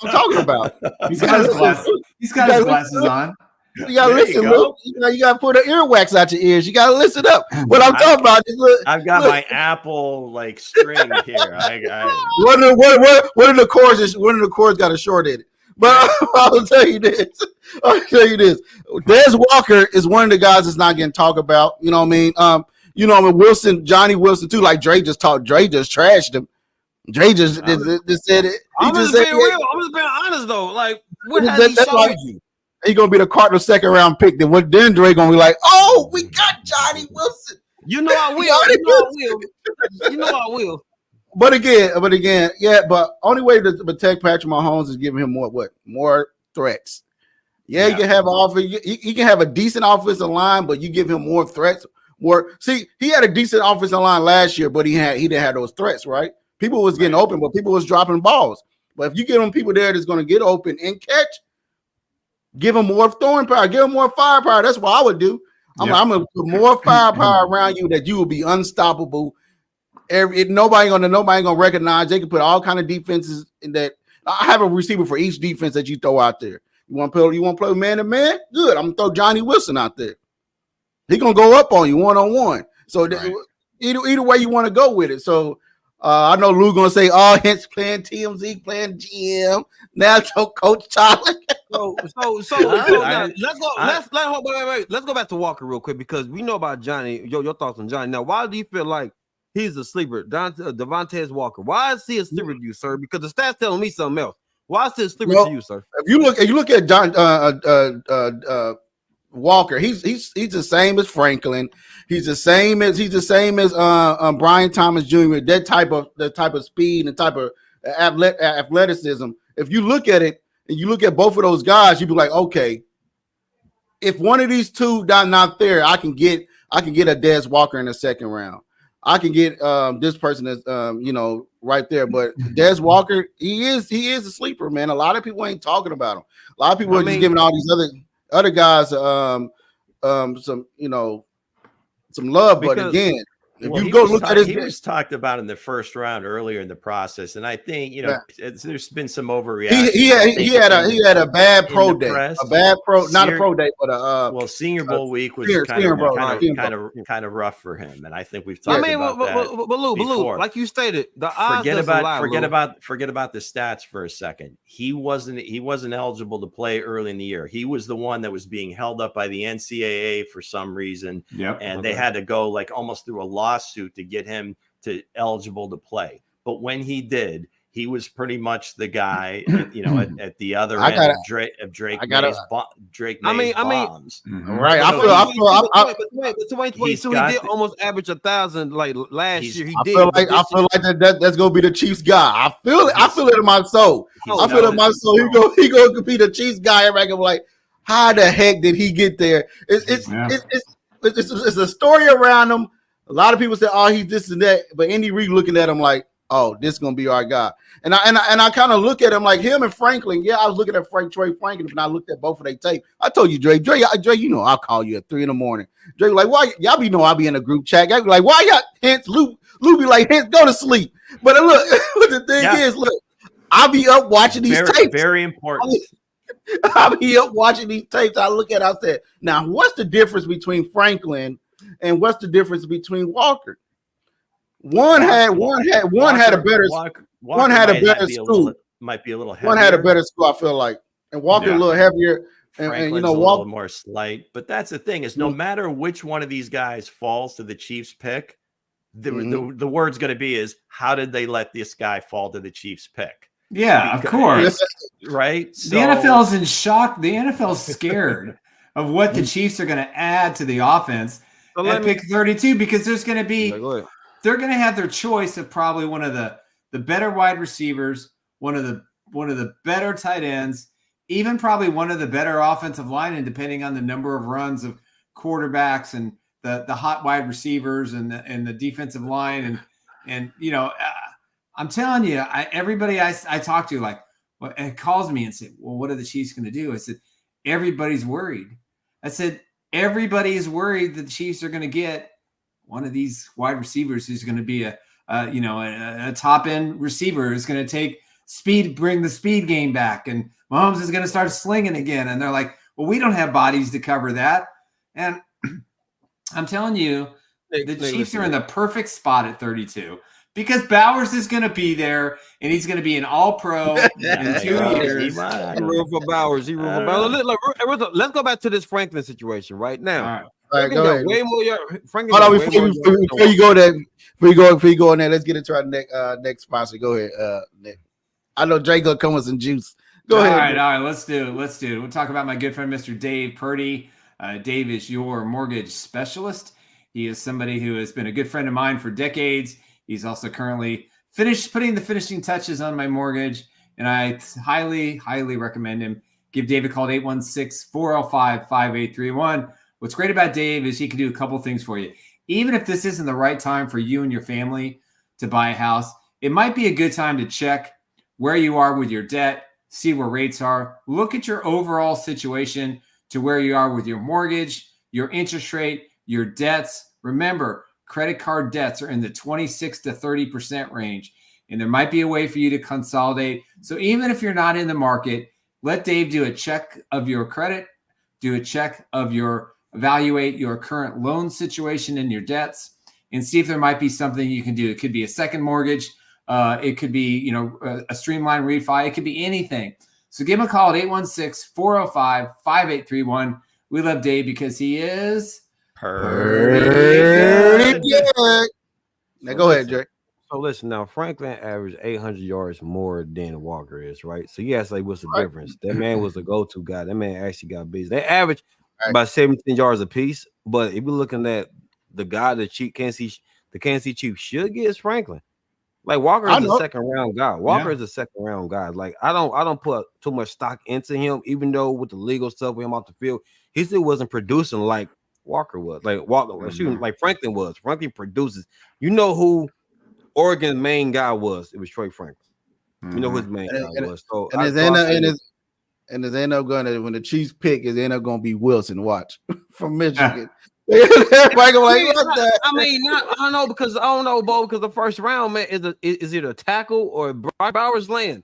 talking about. He's got his glasses on. You gotta listen. You gotta put an earwax out your ears. You gotta listen up. What I'm talking about is I've got my Apple string here. One of the cords got a short in it. But I'll tell you this. Dez Walker is one of the guys that's not getting talked about. You know what I mean? Wilson, Johnny Wilson too. Like Dre just trashed him. Dre just said it. I'm just being real. I'm just being honest though. Like, what has he showed you? He's gonna be the Cardinals' second round pick. Then Dre gonna be like, oh, we got Johnny Wilson. You know I will. But again, but only way to protect Patrick Mahomes is giving him more threats. Yeah, you can have an offense. He can have a decent offensive line, but you give him more threats. See, he had a decent offensive line last year, but he didn't have those threats, right? People was getting open, but people was dropping balls. But if you give him people there that's going to get open and catch, give him more throwing power, give him more firepower. That's what I would do. I'm going to put more firepower around you that you will be unstoppable. Nobody gonna recognize. They can put all kind of defenses in that. I have a receiver for each defense that you throw out there. You want to play man to man? Good. I'm gonna throw Johnny Wilson out there. He gonna go up on you 1-on-1. So either way you want to go with it. So I know Lou gonna say, "Oh, Hense playing TMZ, playing GM." Now it's your coach Charlie. So now, let's go. Let's go back to Walker real quick because we know about Johnny. Your thoughts on Johnny. Now, why do you feel like he's a sleeper? Devontae Walker. Why is he a sleeper to you, sir? Because the stats telling me something else. Why is he a sleeper to you, sir? If you look at John Walker, he's the same as Franklin. He's the same as Brian Thomas Jr. That type of speed and type of athleticism. If you look at it and you look at both of those guys, you'd be like, okay, if one of these two not there, I can get a Des Walker in the second round. I can get this person that's right there. But Des Walker, he is a sleeper, man. A lot of people ain't talking about him. A lot of people are just giving all these other guys some love. Because, but again, if you go look at his, he was talked about in the first round earlier in the process, and I think there's been some overreaction. He had a bad pro day, not a pro day, but Senior Bowl week was kind of rough for him, and I think we've talked about that. But Lou, like you stated, the odds forget about the stats for a second. He wasn't eligible to play early in the year. He was the one that was being held up by the NCAA for some reason, they had to go like almost through a lawsuit to get him to eligible to play. But when he did, he was pretty much the guy, at the other end of Drake May's bombs. Right. He did almost average 1,000 like last year. I feel like that's gonna be the Chiefs guy. I feel it in my soul. He gonna be the Chiefs guy. Everybody gonna be like, how the heck did he get there? It's a story around him. A lot of people say, "Oh, he's this and that," but Andy Reid looking at him like, "Oh, this is gonna be our guy." And I kind of look at him like him and Franklin. Yeah, I was looking at Trey Franklin, and I looked at both of their tape. I told you, Dre, I'll call you at 3 a.m. Dre, like, why? Y'all I'll be in a group chat. Y'all be like, why y'all? Hence, Lou be like, Hence, go to sleep. But look, the thing is, I'll be up watching these tapes. Very important. I'll be up watching these tapes. I look at it, I said, now, what's the difference between Franklin and what's the difference between Walker? One had a better school. Might be a little heavier. One had a better school, I feel like. And Walker a little heavier. And a little more slight. But that's the thing is no matter which one of these guys falls to the Chiefs pick, the word's going to be is how did they let this guy fall to the Chiefs pick? Yeah, of course. Right? So, the NFL's in shock. The NFL's scared of what the Chiefs are going to add to the offense at pick 32 because there's going to be they're going to have their choice of probably one of the better wide receivers, one of the better tight ends, even probably one of the better offensive linemen, depending on the number of runs of quarterbacks and the hot wide receivers and the defensive line and I'm telling you, everybody I talk to it calls me and said, well, what are the Chiefs going to do? I said, everybody's worried. I said, everybody is worried that the Chiefs are going to get one of these wide receivers who's going to be a top end receiver who's going to take speed, bring the speed game back. And Mahomes is going to start slinging again. And they're like, well, we don't have bodies to cover that. And I'm telling you, the Chiefs are in the perfect spot at 32. Because Bowers is going to be there, and he's going to be an all-pro in 2 years. Room for Bowers. Let's go back to this Franklin situation right now. All right, go ahead. Way more. Franklin. Hold on, before you go there, before you go in there, let's get into our next sponsor. Go ahead, Nick. I know Jay gonna come with some juice. Go ahead. All right. Let's do it. We'll talk about my good friend, Mr. Dave Purdy. Dave is your mortgage specialist. He is somebody who has been a good friend of mine for decades. He's also currently putting the finishing touches on my mortgage, and I highly, highly recommend him. Give Dave a call at 816-405-5831. What's great about Dave is he can do a couple things for you. Even if this isn't the right time for you and your family to buy a house, it might be a good time to check where you are with your debt, see where rates are, look at your overall situation to where you are with your mortgage, your interest rate, your debts. Remember, credit card debts are in the 26 to 30% range, and there might be a way for you to consolidate. So even if you're not in the market, let Dave do a check of your credit, evaluate your current loan situation and your debts, and see if there might be something you can do. It could be a second mortgage. It could be, a streamlined refi. It could be anything. So give him a call at 816-405-5831. We love Dave because he is Pretty good. Now go ahead, Jay. So listen, now Franklin averaged 800 yards more than Walker is, right? So you ask, like, what's the difference? That man was the go-to guy. That man actually got busy. They averaged about 17 yards apiece, but if you're looking at the guy the Kansas City Chiefs should get is Franklin. Like Walker is a second round guy. Walker is a second round guy. Like I don't put too much stock into him, even though with the legal stuff with him off the field, he still wasn't producing like Walker was. Like like Franklin was. Franklin produces. You know who Oregon's main guy was? It was Troy Franklin. You know who his main guy was. So his end up going to, when the Chiefs pick, his end up going to be Wilson. Watch from Michigan. Everybody go like, what the? I don't know because Bo, because the first round, man, is it a tackle or Brock Bowers land?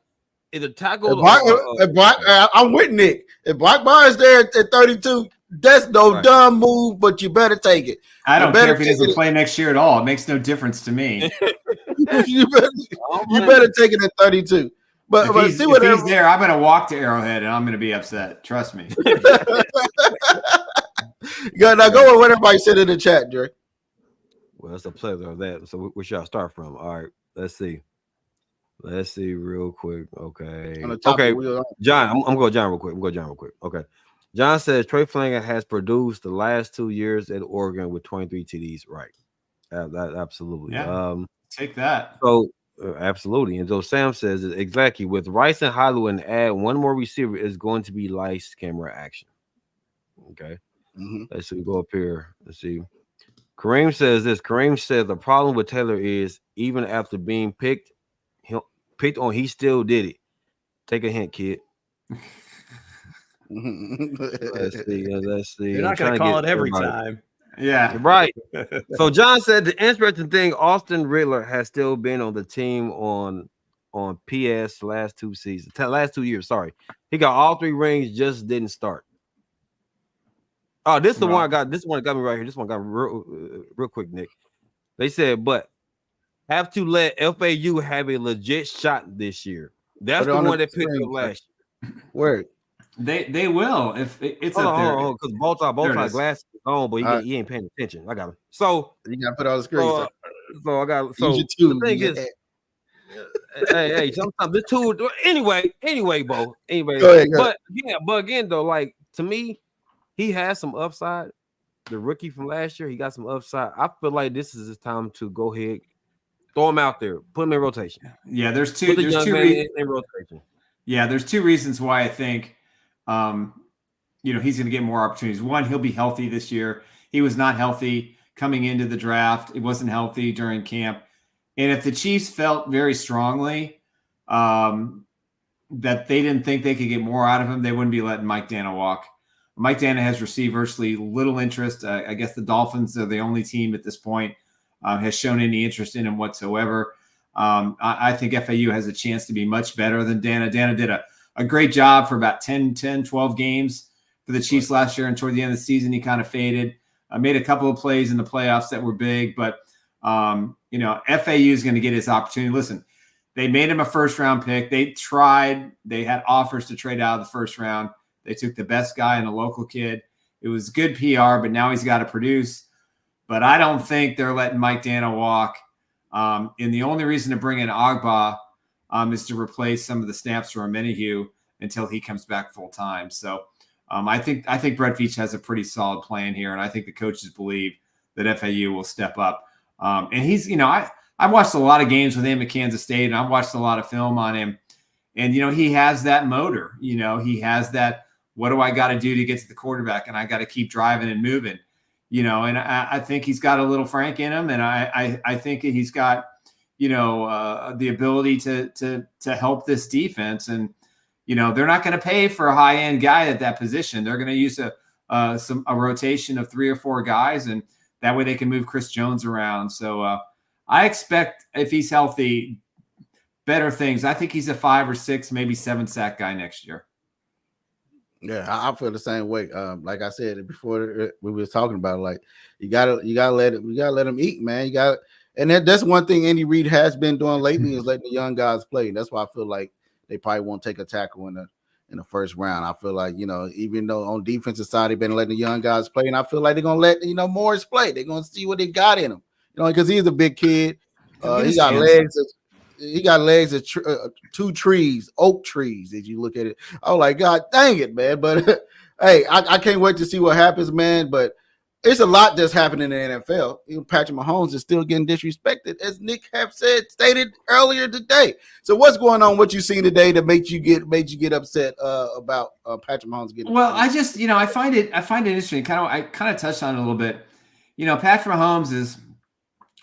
Is it a tackle? I'm with Nick. If Brock Bowers there at 32, that's no dumb move, but you better take it. I don't care if he doesn't play next year at all. It makes no difference to me. you better take it at 32. But if he's there, I'm going to walk to Arrowhead and I'm going to be upset. Trust me. Now go with what everybody said in the chat, Jerry. Well, it's a pleasure of that. So where should I start from? All right, let's see real quick. Okay. John, I'm going John real quick. Okay. John says Trey Flanger has produced the last 2 years at Oregon with 23 TDs. Right. That absolutely. Yeah. Take that. So absolutely. And so Sam says exactly with Rice and Hollywood and add one more receiver is going to be lights camera action. Okay. Mm-hmm. Let's see. Go up here. Let's see. Kareem says this. Kareem says the problem with Taylor is even after being picked on, he still did it. Take a hint, kid. Let's see. You're not going to call it every time. Yeah. You're right. So John said the interesting thing, Austin Riddler has still been on the team on PS last 2 years. Sorry. He got all 3 rings, just didn't start. Oh, this is the one I got. This one got me right here. This one got me real quick, Nick. They said, but have to let FAU have a legit shot this year. That's the one that picked up last year. Where? They will if it's hold up there. Because both glasses on, but he ain't paying attention. I got him. So you gotta put all the screens. So I got the thing is, hey, sometimes the two anyway, Bo. Anyway, go ahead. But again though, like to me. He has some upside. The rookie from last year, he got some upside. I feel like this is his time to go ahead, throw him out there, put him in rotation. Yeah, there's two reasons in rotation. Yeah, there's 2 reasons why I think he's going to get more opportunities. One, he'll be healthy this year. He was not healthy coming into the draft. He wasn't healthy during camp. And if the Chiefs felt very strongly that they didn't think they could get more out of him, they wouldn't be letting Mike Dana walk. Mike Dana has received virtually little interest. I guess the Dolphins are the only team at this point has shown any interest in him whatsoever. I think FAU has a chance to be much better than Dana. Dana did a great job for about 12 games for the Chiefs last year, and toward the end of the season, he kind of faded. Made a couple of plays in the playoffs that were big, but FAU is going to get his opportunity. Listen, they made him a first-round pick. They had offers to trade out of the first round. They took the best guy and a local kid. It was good PR, but now he's got to produce. But I don't think they're letting Mike Dana walk. And the only reason to bring in Agba is to replace some of the snaps for Menahue until he comes back full time. So I think Brett Veach has a pretty solid plan here, and I think the coaches believe that FAU will step up. And he's, I've watched a lot of games with him at Kansas State, and I've watched a lot of film on him. And he has that motor. He has that. What do I got to do to get to the quarterback? And I got to keep driving and moving, and I think he's got a little Frank in him. And I think he's got, the ability to help this defense. And, they're not going to pay for a high end guy at that position. They're going to use a rotation of 3 or 4 guys. And that way they can move Chris Jones around. So I expect if he's healthy, better things. I think he's a 5 or 6, maybe 7 sack guy next year. Yeah, I feel the same way. Like I said before, we were talking about, like, you gotta let them eat, man. And that's one thing Andy Reid has been doing lately is letting the young guys play. And that's why I feel like they probably won't take a tackle in the first round. I feel like, even though on defensive side they've been letting the young guys play, and I feel like they're gonna let Morris play. They're gonna see what they got in him, because he's a big kid. He got legs. He got legs of 2 trees, oak trees. As you look at it, I was like, God dang it, man! But hey, I can't wait to see what happens, man. But it's a lot that's happening in the NFL. Patrick Mahomes is still getting disrespected, as Nick have stated earlier today. So what's going on? What you seen today that made you get upset about Patrick Mahomes getting? Well, I just I find it interesting. I kind of touched on it a little bit. Patrick Mahomes is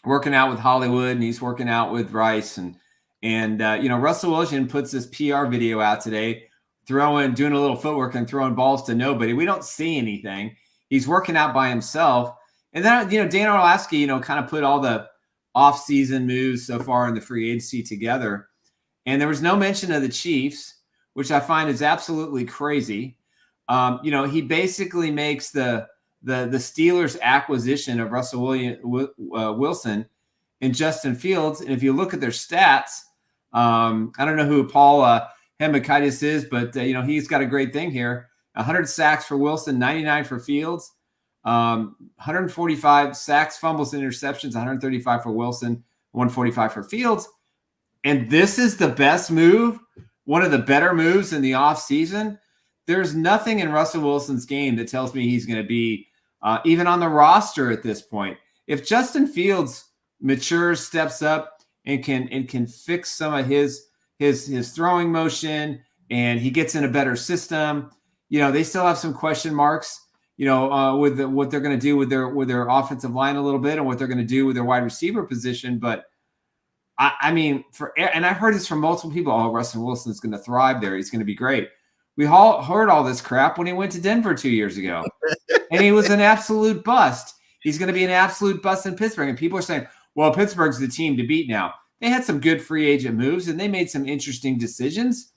working out with Hollywood, and he's working out with Rice, and Russell Wilson puts this PR video out today, doing a little footwork and throwing balls to nobody. We don't see anything. He's working out by himself. And then, Dan Orlovsky, kind of put all the off-season moves so far in the free agency together. And there was no mention of the Chiefs, which I find is absolutely crazy. He basically makes the Steelers' acquisition of Russell Wilson and Justin Fields. And if you look at their stats, I don't know who Paul Hemikaitis is, but he's got a great thing here. 100 sacks for Wilson, 99 for Fields, 145 sacks, fumbles, and interceptions, 135 for Wilson, 145 for Fields. And this is the best move, one of the better moves in the offseason. There's nothing in Russell Wilson's game that tells me he's going to be even on the roster at this point. If Justin Fields matures, steps up, and can fix some of his throwing motion, and he gets in a better system, they still have some question marks, with what they're going to do with their offensive line a little bit, and what they're going to do with their wide receiver position. But and I heard this from multiple people. Oh, Russell Wilson is going to thrive there. He's going to be great. We all heard all this crap when he went to Denver 2 years ago, and he was an absolute bust. He's going to be an absolute bust in Pittsburgh. And people are saying, well, Pittsburgh's the team to beat now. They had some good free agent moves, and they made some interesting decisions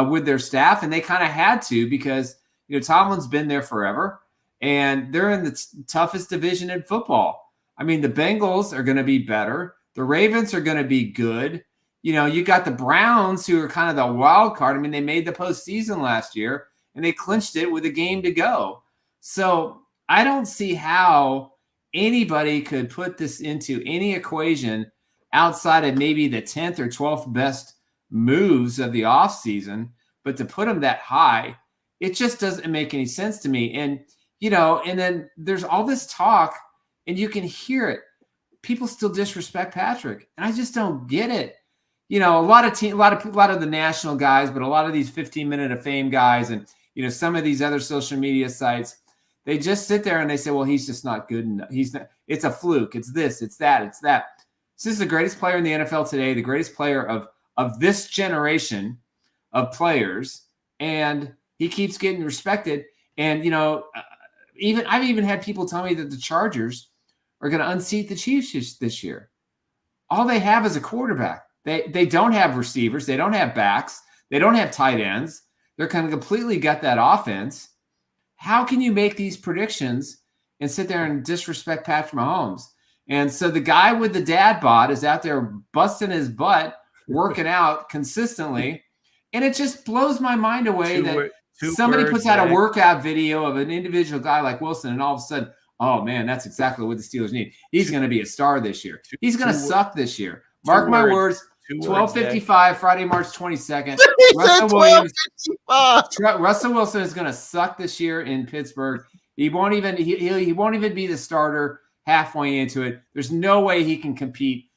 with their staff, and they kind of had to, because Tomlin's been there forever, and they're in the toughest division in football. I mean, the Bengals are going to be better. The Ravens are going to be good. You got the Browns, who are kind of the wild card. I mean, they made the postseason last year, and they clinched it with a game to go. So I don't see how anybody could put this into any equation outside of maybe the 10th or 12th best moves of the offseason, but to put them that high, it just doesn't make any sense to me. And, and then there's all this talk, and you can hear it. People still disrespect Patrick, and I just don't get it. A lot of the national guys, but a lot of these 15-minute of fame guys, and some of these other social media sites, they just sit there and they say, well, he's just not good enough. He's not. It's a fluke. It's this. It's that. It's that. This is the greatest player in the NFL today, the greatest player of this generation of players, and he keeps getting respected. And I've even had people tell me that the Chargers are going to unseat the Chiefs this year. All they have is a quarterback. They don't have receivers. They don't have backs. They don't have tight ends. They're kind of completely gut that offense. How can you make these predictions and sit there and disrespect Patrick Mahomes? And so the guy with the dad bod is out there busting his butt, working out consistently. And it just blows my mind away that somebody puts out a workout video of an individual guy like Wilson, and all of a sudden, oh, man, that's exactly what the Steelers need. He's going to be a star this year. He's going to suck this year. Mark my words, 12:55, Friday, March 22nd. Russell Wilson is going to suck this year in Pittsburgh. He won't even be the starter halfway into it. There's no way he can compete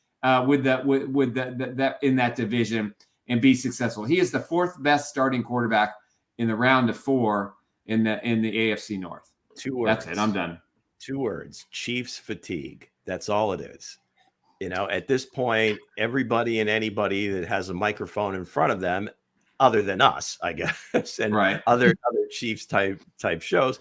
with that in that division and be successful. He is the 4th best starting quarterback in the round of 4 in the AFC North. 2 words. That's it. I'm done. 2 words. Chiefs fatigue. That's all it is. At this point, everybody and anybody that has a microphone in front of them, other than us, I guess, and other Chiefs type shows,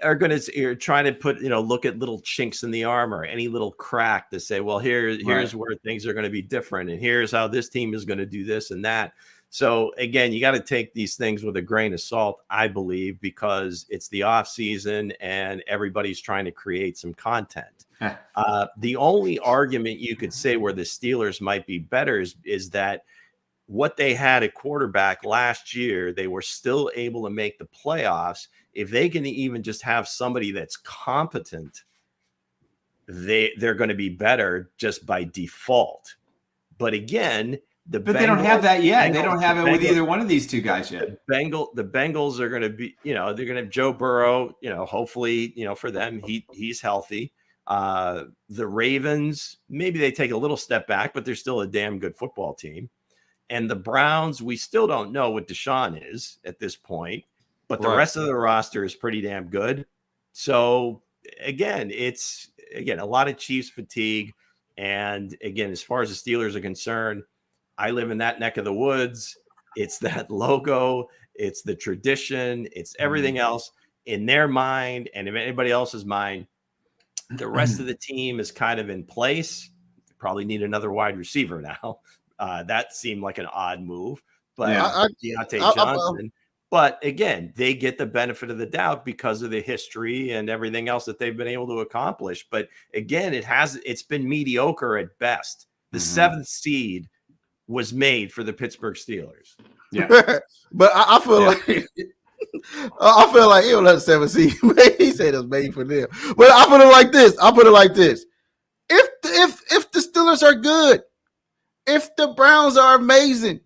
are going to trying to put, look at little chinks in the armor, any little crack to say, well, here's where things are going to be different, and here's how this team is going to do this and that. So again, you got to take these things with a grain of salt, I believe, because it's the off season and everybody's trying to create some content. The only argument you could say where the Steelers might be better is that what they had at quarterback last year, they were still able to make the playoffs. If they can even just have somebody that's competent, they're going to be better just by default. But again, they don't have that yet. They don't have it with either one of these two guys yet. The Bengals are going to be, they're going to have Joe Burrow, hopefully, for them, he's healthy. The Ravens, maybe they take a little step back, but they're still a damn good football team. And the Browns, we still don't know what Deshaun is at this point, but the rest of the roster is pretty damn good. So again, it's a lot of Chiefs fatigue. And again, as far as the Steelers are concerned, I live in that neck of the woods. It's that logo, it's the tradition, it's everything else in their mind. And if anybody else's mind, the rest of the team is kind of in place. They probably need another wide receiver now. That seemed like an odd move, but Deontay Johnson. But again, they get the benefit of the doubt because of the history and everything else that they've been able to accomplish. But again, it's been mediocre at best. The 7th seed was made for the Pittsburgh Steelers. Yeah, but I feel like he was let 7th seed. He said it was made for them. But I put it like this. If the Steelers are good, if the Browns are amazing,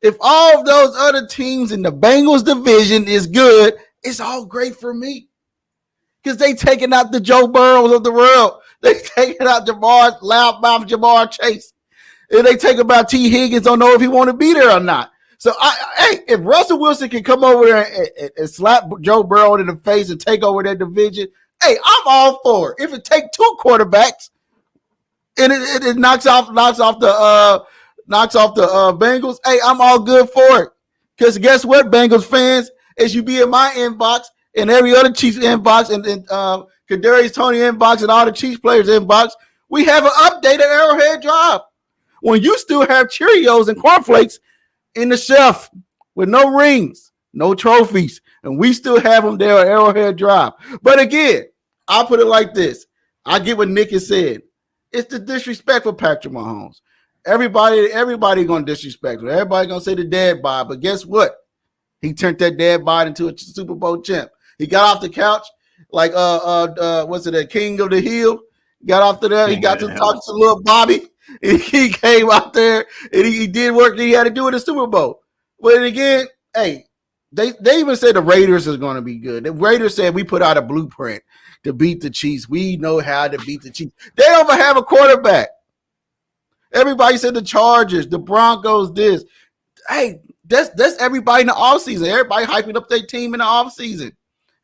if all of those other teams in the Bengals division is good, it's all great for me. Because they taking out the Joe Burrows of the world. They taking out loudmouth Jamar Chase. And they take about T. Higgins, don't know if he want to be there or not. So, if Russell Wilson can come over there and slap Joe Burrow in the face and take over that division, I'm all for it. If it take 2 quarterbacks and it knocks off the Bengals, I'm all good for it. Because guess what, Bengals fans? As you be in my inbox and every other Chiefs inbox and Kadarius Toney inbox and all the Chiefs players inbox, we have an updated Arrowhead Drive. When you still have Cheerios and cornflakes in the shelf with no rings, no trophies, and we still have them there at Arrowhead Drive. But again, I'll put it like this. I get what Nick has said. It's the disrespect for Patrick Mahomes. Everybody gonna disrespect him. Everybody gonna say the dad bod, but guess what? He turned that dad bod into a Super Bowl champ. He got off the couch like what's it, the King of the Hill? Got off to there. He got to talk to little Bobby. And he came out there and he did work that he had to do in the Super Bowl. But again, they even said the Raiders is going to be good. The Raiders said we put out a blueprint to beat the Chiefs. We know how to beat the Chiefs. They don't even have a quarterback. Everybody said the Chargers, the Broncos, this. That's everybody in the offseason. Everybody hyping up their team in the offseason.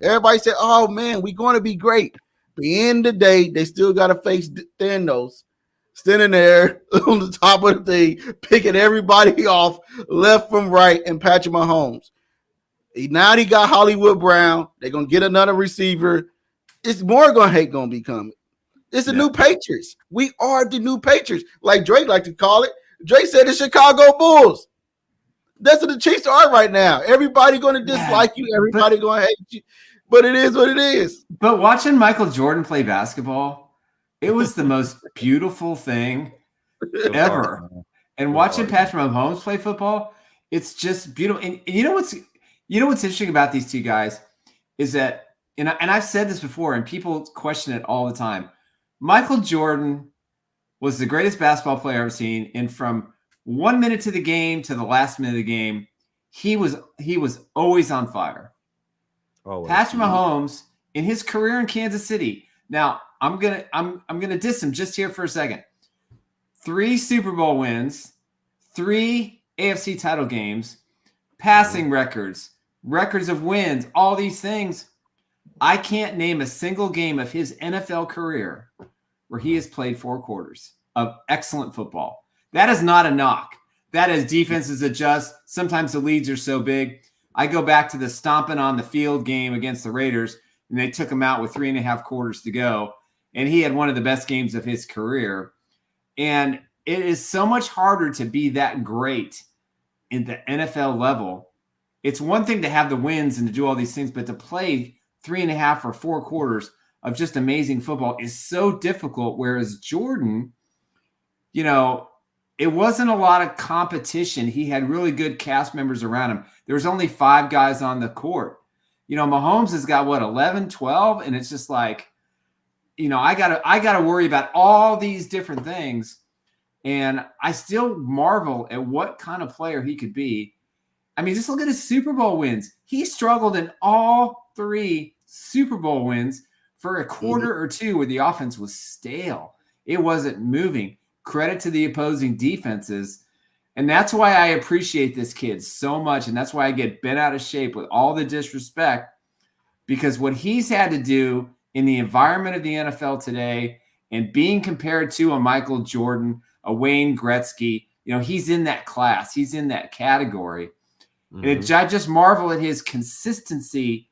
Everybody said, oh, man, we're going to be great. But at the end of the day, they still got to face Thanos standing there on the top of the thing, picking everybody off left from right, and Patrick Mahomes. Now he got Hollywood Brown. They're going to get another receiver. It's more going to be coming. It's the new Patriots. We are the new Patriots, like Drake like to call it. Drake said the Chicago Bulls. That's what the Chiefs are right now. Everybody going to dislike you. Everybody going to hate you. But it is what it is. But watching Michael Jordan play basketball, it was the most beautiful thing ever. And watching Patrick Mahomes play football, it's just beautiful. And you know what's interesting about these two guys is that, and I've said this before, and people question it all the time. Michael Jordan was the greatest basketball player I've ever seen, and from 1 minute to the game to the last minute of the game, he was always on fire. Always. Patrick Mahomes in his career in Kansas City. Now, I'm gonna diss him just here for a second. 3 Super Bowl wins, 3 AFC title games, passing records of wins, all these things. I can't name a single game of his NFL career where he has played 4 quarters of excellent football. That is not a knock. That is defenses adjust. Sometimes the leads are so big. I go back to the stomping on the field game against the Raiders, and they took him out with 3.5 quarters to go. And he had one of the best games of his career. And it is so much harder to be that great in the NFL level, it's one thing to have the wins and to do all these things, but to play 3.5 or 4 quarters of just amazing football is so difficult. Whereas Jordan, it wasn't a lot of competition. He had really good cast members around him. There was only 5 guys on the court. Mahomes has got 11, 12, and it's just like, I gotta worry about all these different things. And I still marvel at what kind of player he could be. I mean, just look at his Super Bowl wins. He struggled in all 3 Super Bowl wins for a quarter or 2 where the offense was stale. It wasn't moving. Credit to the opposing defenses. And that's why I appreciate this kid so much. And that's why I get bent out of shape with all the disrespect, because what he's had to do in the environment of the NFL today and being compared to a Michael Jordan, a Wayne Gretzky, he's in that class. He's in that category. And I just marvel at his consistency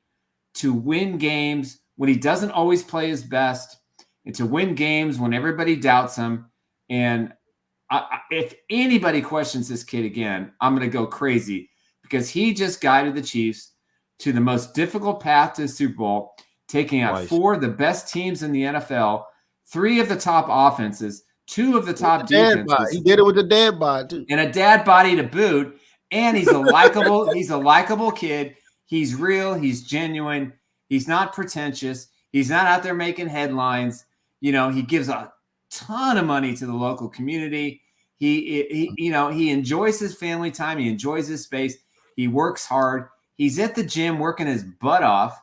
to win games when he doesn't always play his best, and to win games when everybody doubts him. And if anybody questions this kid again, I'm going to go crazy, because he just guided the Chiefs to the most difficult path to the Super Bowl, taking out 4 of the best teams in the NFL, 3 of the top offenses, 2 of the top defenses. He did it with the dad bod too, and a dad body to boot. And he's a likable kid. He's real. He's genuine. He's not pretentious. He's not out there making headlines. He gives a ton of money to the local community. He enjoys his family time. He enjoys his space. He works hard. He's at the gym working his butt off.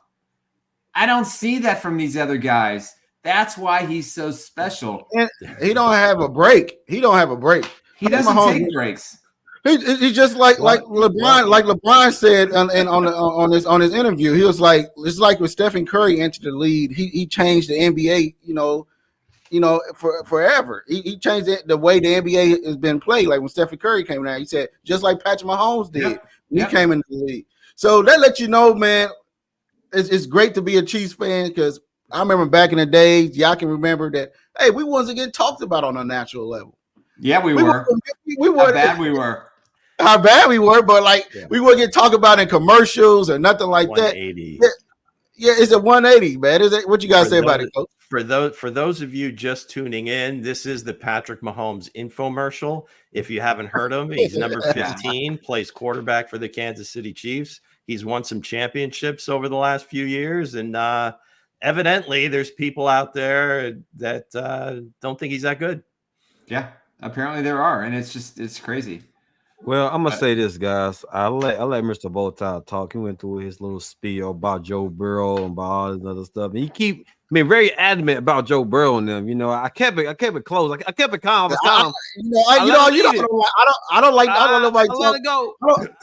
I don't see that from these other guys. That's why he's so special. And he don't have a break. He doesn't take breaks. He's just like LeBron. Like LeBron said on his interview, he was like, it's like when Stephen Curry entered the league. He changed the NBA. For forever. He changed the way the NBA has been played. Like when Stephen Curry came down, he said, just like Patrick Mahomes did when he came into the league. So that lets you know, man, it's great to be a Chiefs fan, because I remember back in the days, y'all can remember that, hey, we wasn't getting talked about on a national level. Yeah, we were. How bad we were. How bad we were, but we wouldn't get talked about in commercials or nothing like that. 180. Yeah, it's a 180, man. Is it? What you guys say about it, Coach? For those of you just tuning in, this is the Patrick Mahomes infomercial. If you haven't heard him, he's number 15, plays quarterback for the Kansas City Chiefs. He's won some championships over the last few years, and evidently there's people out there that don't think he's that good. Yeah, apparently there are, and it's crazy. Well, I'm gonna say this, guys. I let Mr. Bowtie talk. He went through his little spiel about Joe Burrow and about all this other stuff. And he keep being very adamant about Joe Burrow and them. I kept it close. I kept it calm. I don't like nobody talking.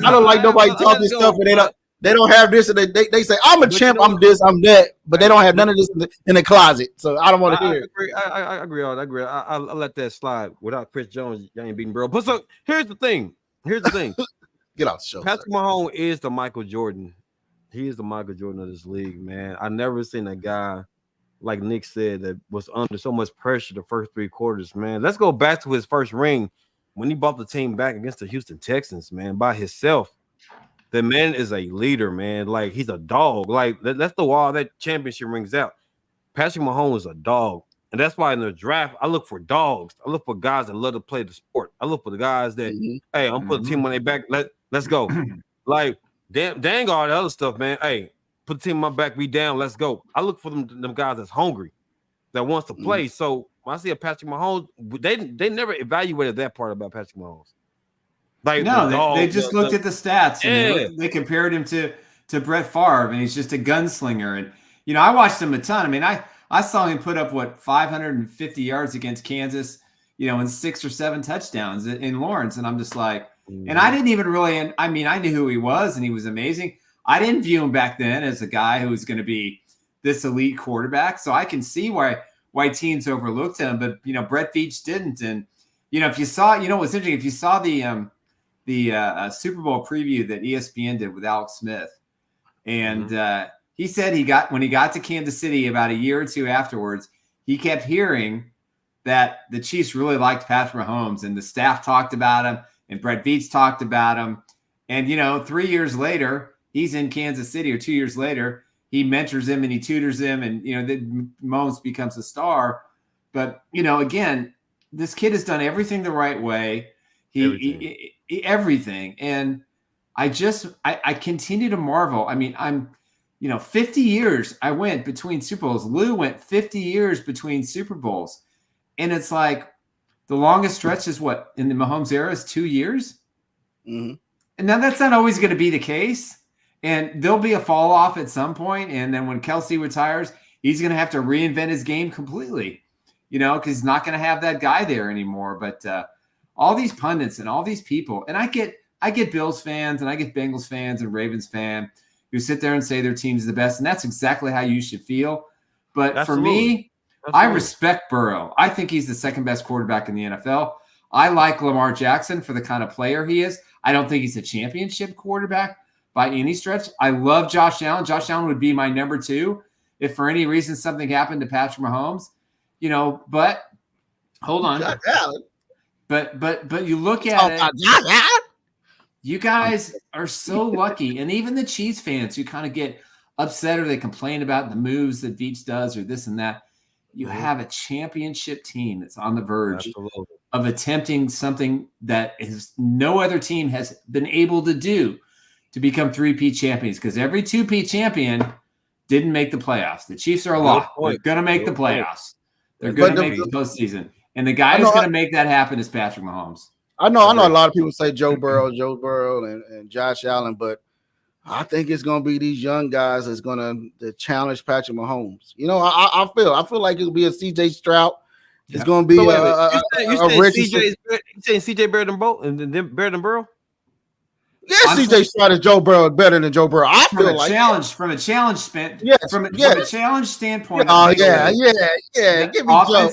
I don't like nobody talking stuff, and they don't have this, and they say I'm a champ, I'm this, I'm that, but they don't have none of this in the closet. So I don't want to hear it. I agree on. I let that slide. Without Chris Jones, you ain't beating Burrow. But so here's the thing. Get off the show. Patrick Mahomes is the Michael Jordan. He is the Michael Jordan of this league, man. I never seen a guy, like Nick said, that was under so much pressure the first 3 quarters, man. Let's go back to his first ring when he brought the team back against the Houston Texans, man, by himself. The man is a leader, man. Like, he's a dog. Like, that's the wall that championship rings out. Patrick Mahomes is a dog. And that's why in the draft, I look for dogs. I look for guys that love to play the sport. I look for the guys that, hey, I'm putting the team on their back. Let's go. Like, dang all the other stuff, man. Hey, put the team on my back, we down, let's go. I look for them guys that's hungry, that wants to play. So when I see a Patrick Mahomes, they never evaluated that part about Patrick Mahomes. Like, no, they just looked at the stats and they compared him to Brett Favre, and he's just a gunslinger. And I watched him a ton. I mean, I saw him put up 550 yards against Kansas, and 6 or 7 touchdowns in Lawrence, and I'm just like, and I didn't even really. I mean, I knew who he was, and he was amazing. I didn't view him back then as a guy who was going to be this elite quarterback, so I can see why teams overlooked him. But Brett Veach didn't, and if you saw, what's interesting, if you saw the Super Bowl preview that ESPN did with Alex Smith, and he said when he got to Kansas City about a year or 2 afterwards, he kept hearing that the Chiefs really liked Patrick Mahomes, and the staff talked about him. And Brett Veach talked about him. And, 3 years later, he's in Kansas City, or 2 years later, he mentors him and he tutors him, and, Mahomes becomes a star. But, again, this kid has done everything the right way. Everything. And I continue to marvel. I mean, I'm, 50 years I went between Super Bowls. Lou went 50 years between Super Bowls. And it's like the longest stretch is what in the Mahomes era is 2 years. Mm-hmm. And now that's not always going to be the case. And there'll be a fall off at some point. And then when Kelsey retires, he's going to have to reinvent his game completely, because he's not going to have that guy there anymore. But all these pundits and all these people, and I get Bills fans and I get Bengals fans and Ravens fans who sit there and say their team's the best. And that's exactly how you should feel. But for me, I respect Burrow. I think he's the second best quarterback in the NFL. I like Lamar Jackson for the kind of player he is. I don't think he's a championship quarterback by any stretch. I love Josh Allen. Josh Allen would be my number 2 if for any reason something happened to Patrick Mahomes. But hold on. Josh Allen. But you look at it. You guys are so lucky, and even the Chiefs fans who kind of get upset or they complain about the moves that Veach does or this and that. You have a championship team that's on the verge of attempting something that no other team has been able to do to become 3-peat champions, because every 2-peat champion didn't make the playoffs. The Chiefs are a lock. They're going to make the playoffs. They're going to make the postseason. And the guy who's going to make that happen is Patrick Mahomes. I know a lot of people say Joe Burrow and Josh Allen, but I think it's going to be these young guys that's going to challenge Patrick Mahomes. I feel like it'll be a CJ Stroud. It's going to be you saying CJ better than Burrow and then better than Burrow? Yeah, CJ Stroud is Joe Burrow better than Joe Burrow. I feel like from a challenge standpoint. Oh yeah. Give me Joe.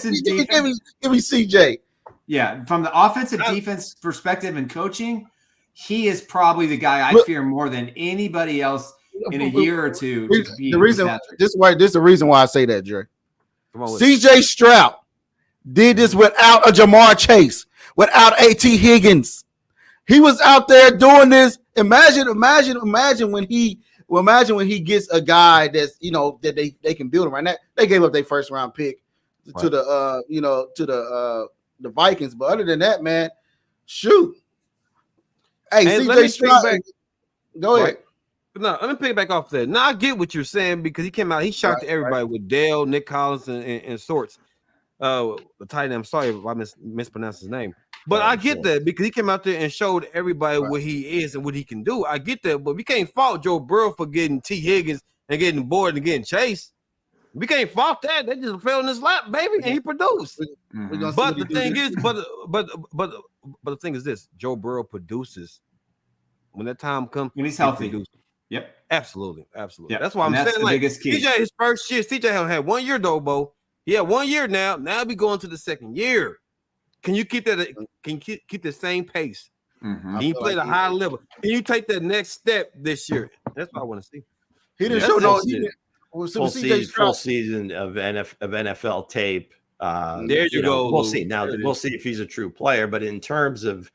Give me CJ. Yeah, from the offensive defense perspective and coaching, he is probably the guy I fear more than anybody else in a year or two. This is the reason why I say that, Jerry. CJ Stroud did this without a Jamar Chase, without A.T. Higgins. He was out there doing this. Imagine when he gets a guy that's that they can build him right now. They gave up their first round pick to the Vikings, but other than that, man, shoot. Hey, CJ Stroud, go ahead. No, let me pick back off that. Now I get what you're saying, because he came out, he shocked everybody with Dale, Nick Collins, and Sorts. The tight end. I'm sorry if I mispronounced his name. But I get that, because he came out there and showed everybody what he is and what he can do. I get that, but we can't fault Joe Burrow for getting T. Higgins and getting Boyd and getting Chase. We can't fault that. They just fell in his lap, baby, and he produced. Mm-hmm. But the thing is, but the thing is this: Joe Burrow produces when that time comes. When he's healthy. Yep. Absolutely. Yep. That's why I'm saying, the biggest key. CJ, his first year, CJ had 1 year though, Bo. He had 1 year now. Now we going to the second year. Can you keep that? Can you keep the same pace? Mm-hmm. Can you play the high level? Can you take that next step this year? That's what I want to see. He didn't show no full season of NFL tape. There you go. We'll see. Now we'll see if he's a true player. But in terms of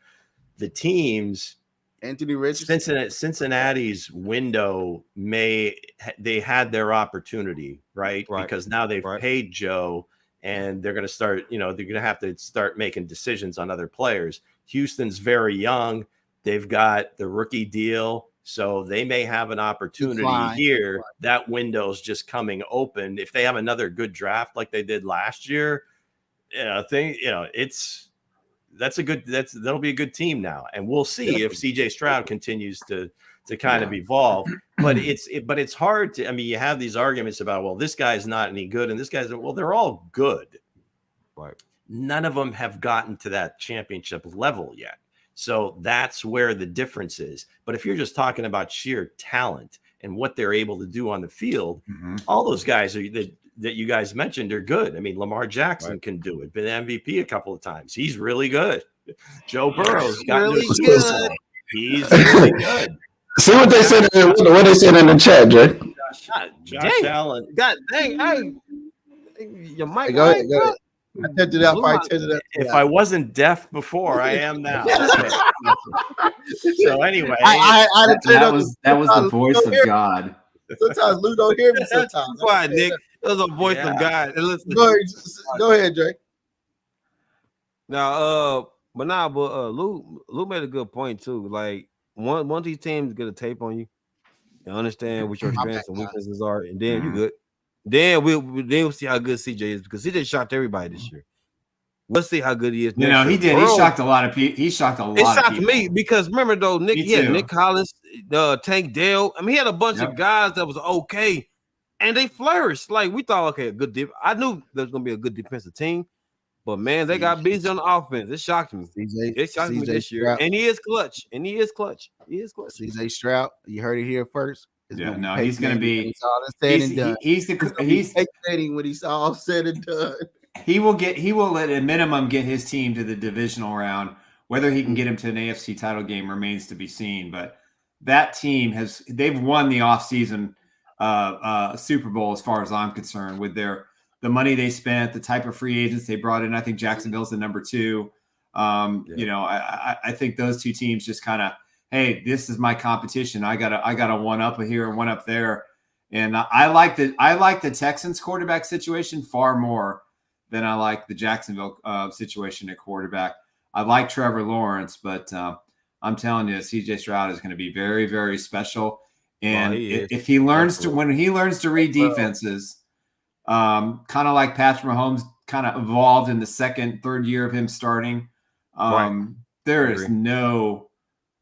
the teams, Anthony Richardson, Cincinnati's window they had their opportunity, right? Because now they've paid Joe, and they're going to start. They're going to have to start making decisions on other players. Houston's very young. They've got the rookie deal. So they may have an opportunity here. That window's just coming open. If they have another good draft like they did last year, that'll be a good team now. And we'll see if CJ Stroud continues to kind of evolve. But it's hard to. I mean, you have these arguments about, well, this guy's not any good, and this guy's, well, they're all good. Right. None of them have gotten to that championship level yet. So that's where the difference is. But if you're just talking about sheer talent and what they're able to do on the field, all those guys that you guys mentioned are good. I mean, Lamar Jackson can do it. Been MVP a couple of times. He's really good. Joe Burrow's got really good. He's really good. See what they said in the chat, Jay. Josh Allen. God dang, hey, your mic. Go ahead. I tested it out. I tested it If out. I wasn't deaf before, I am now. So anyway, that was the voice of God. Sometimes Lou don't hear me. Sometimes. Quiet, Nick. It was a voice of God. And listen, Go ahead, Drake. now, Lou made a good point too. Like once these teams get a tape on you, and understand what your strengths and weaknesses are, and then you good. Then we'll see how good CJ is, because CJ shocked everybody this year. We'll see how good he is. He did. He shocked a lot of people. He shocked a lot. It shocked me because remember though, Nick. He had Nick Collins, Tank Dell. I mean, he had a bunch of guys that was okay, and they flourished. Like we thought, okay, a good. I knew there was gonna be a good defensive team, but man, they got busy on the offense. It shocked me. It shocked me this year, and he is clutch. CJ Stroud, you heard it here first. He's going to be. He's exciting when he's all said and done. He will at a minimum get his team to the divisional round. Whether he can get him to an AFC title game remains to be seen. But that team they've won the offseason Super Bowl as far as I'm concerned, with the money they spent, the type of free agents they brought in. I think Jacksonville's the number 2. I think those two teams just kind of, hey, this is my competition. I got a one up here and one up there. And I like the Texans quarterback situation far more than I like the Jacksonville situation at quarterback. I like Trevor Lawrence, but I'm telling you, CJ Stroud is going to be very, very special. And if he learns when he learns to read defenses, kind of like Patrick Mahomes kind of evolved in the second, third year of him starting. There is no.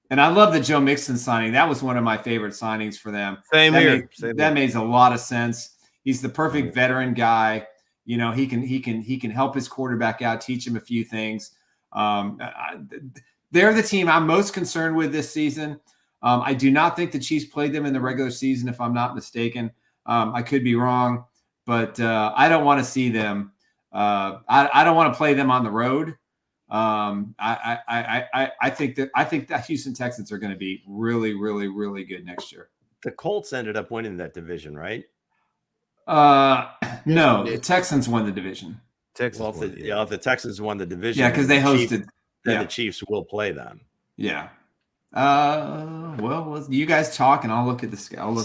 And I love the Joe Mixon signing. That was one of my favorite signings for them. That makes a lot of sense. He's the perfect veteran guy. You know, he can help his quarterback out, teach him a few things. They're the team I'm most concerned with this season. I do not think the Chiefs played them in the regular season, if I'm not mistaken. I could be wrong, but I don't want to see them. I don't want to play them on the road. I think that Houston Texans are going to be really, really, really good next year. The Colts ended up winning that division, right? No, the Texans won the divion. If the Texans won the division, because they hosted. The Chiefs will play them. Yeah. Well, you guys talk, and I'll look at the scale.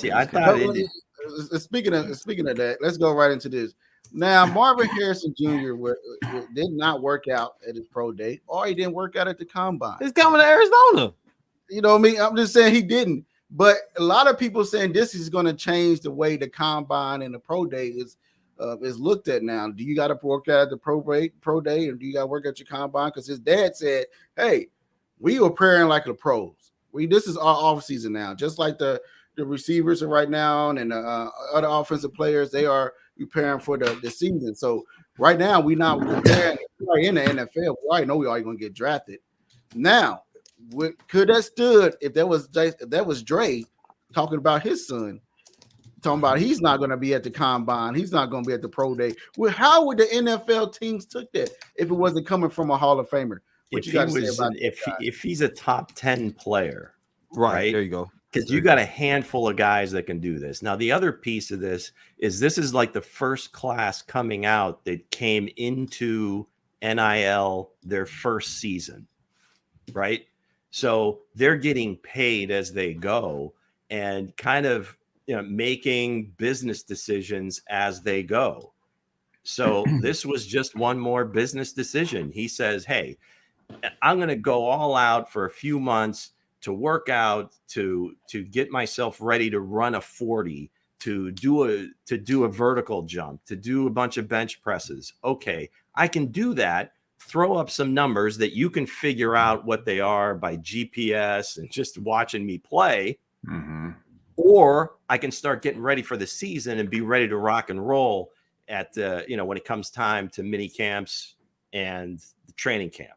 Speaking of that, let's go right into this. Now, Marvin Harrison Jr. did not work out at his pro day, or he didn't work out at the combine. He's coming to Arizona. You know what I mean? I'm just saying he didn't. But a lot of people saying this is going to change the way the combine and the pro day is looked at now. Do you got to work out at the pro day, or do you got to work at your combine? Because his dad said, "Hey, we are preparing like the pros. This is our off season now, just like the receivers are right now, and the other offensive players, they are preparing for the season. So right now, we're not preparing. We're in the NFL. We already know we are going to get drafted. Now, could that stood if that was Dre talking about his son, talking about he's not going to be at the combine, he's not going to be at the pro day. Well, how would the NFL teams took that if it wasn't coming from a Hall of Famer? If he's a top 10 player, right? There you go. Because you got a handful of guys that can do this. Now, the other piece of this is like the first class coming out that came into NIL their first season, right? So they're getting paid as they go and kind of making business decisions as they go. So this was just one more business decision. He says, hey, I'm going to go all out for a few months to work out, to get myself ready to run a 40, to do a vertical jump, to do a bunch of bench presses. Okay, I can do that. Throw up some numbers that you can figure out what they are by GPS and just watching me play. Mm-hmm. Or I can start getting ready for the season and be ready to rock and roll at when it comes time to mini camps and the training camp.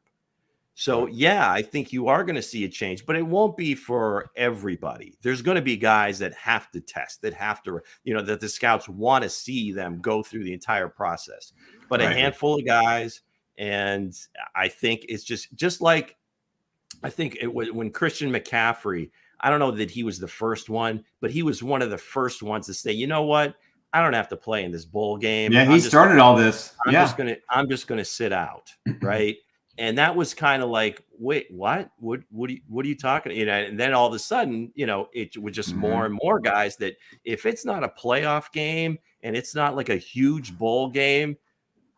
So, yeah, I think you are going to see a change, but it won't be for everybody. There's going to be guys that have to test, that have to, that the scouts want to see them go through the entire process. But a handful of guys, and I think it's just like, I think it was when Christian McCaffrey, I don't know that he was the first one, but he was one of the first ones to say, you know what? I don't have to play in this bowl game. Yeah, he started all this. I'm just gonna sit out, right? And that was kind of like, wait, what? What are you talking? You know, and then all of a sudden, you know, it was just more and more guys that if it's not a playoff game and it's not like a huge bowl game,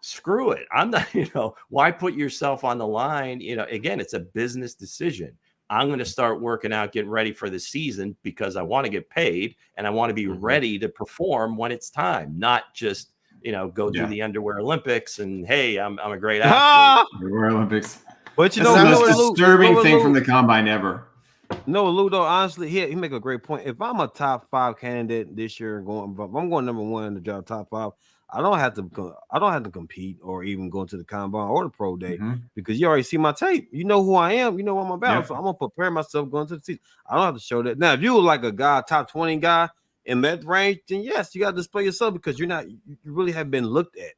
screw it. I'm not, you know, why put yourself on the line? You know, again, it's a business decision. I'm going to start working out, getting ready for the season because I want to get paid and I want to be ready to perform when it's time, not just, you know, go do the underwear Olympics and hey, I'm a great athlete. Underwear Olympics. But you That's know, the most disturbing thing from the combine ever. No, Lou, though, honestly, he make a great point. If I'm a top 5 candidate this year, if I'm going number 1 in the job, top 5, I don't have to compete or even go into the combine or the pro day because you already see my tape. You know who I am. You know what I'm about. Yep. So I'm gonna prepare myself going to the season. I don't have to show that. Now, if you were like a guy, top 20 guy in that range, then yes, you got to display yourself because you really have been looked at.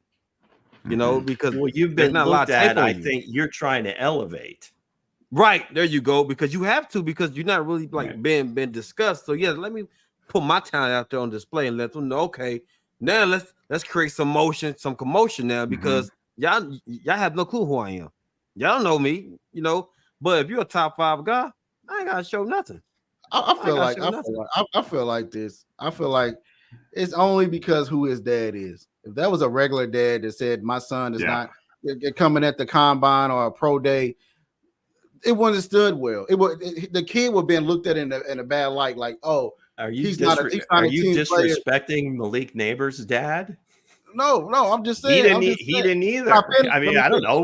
You know, because you've been looked at. I think you're trying to elevate. Right, there you go. Because you have to, because you're not really like been discussed. So yeah, let me put my talent out there on display and let them know. Okay, now let's create some commotion now because y'all have no clue who I am. Y'all know me, you know. But if you're a top 5 guy, I ain't gotta show nothing. I feel like this. I feel like it's only because who his dad is. If that was a regular dad that said my son is not coming at the combine or a pro day, it wouldn't have stood well. The kid would have been looked at in a bad light, like, oh, are you disrespecting Malik Neighbors' dad? No, I'm just saying. He didn't either. I mean, I don't know.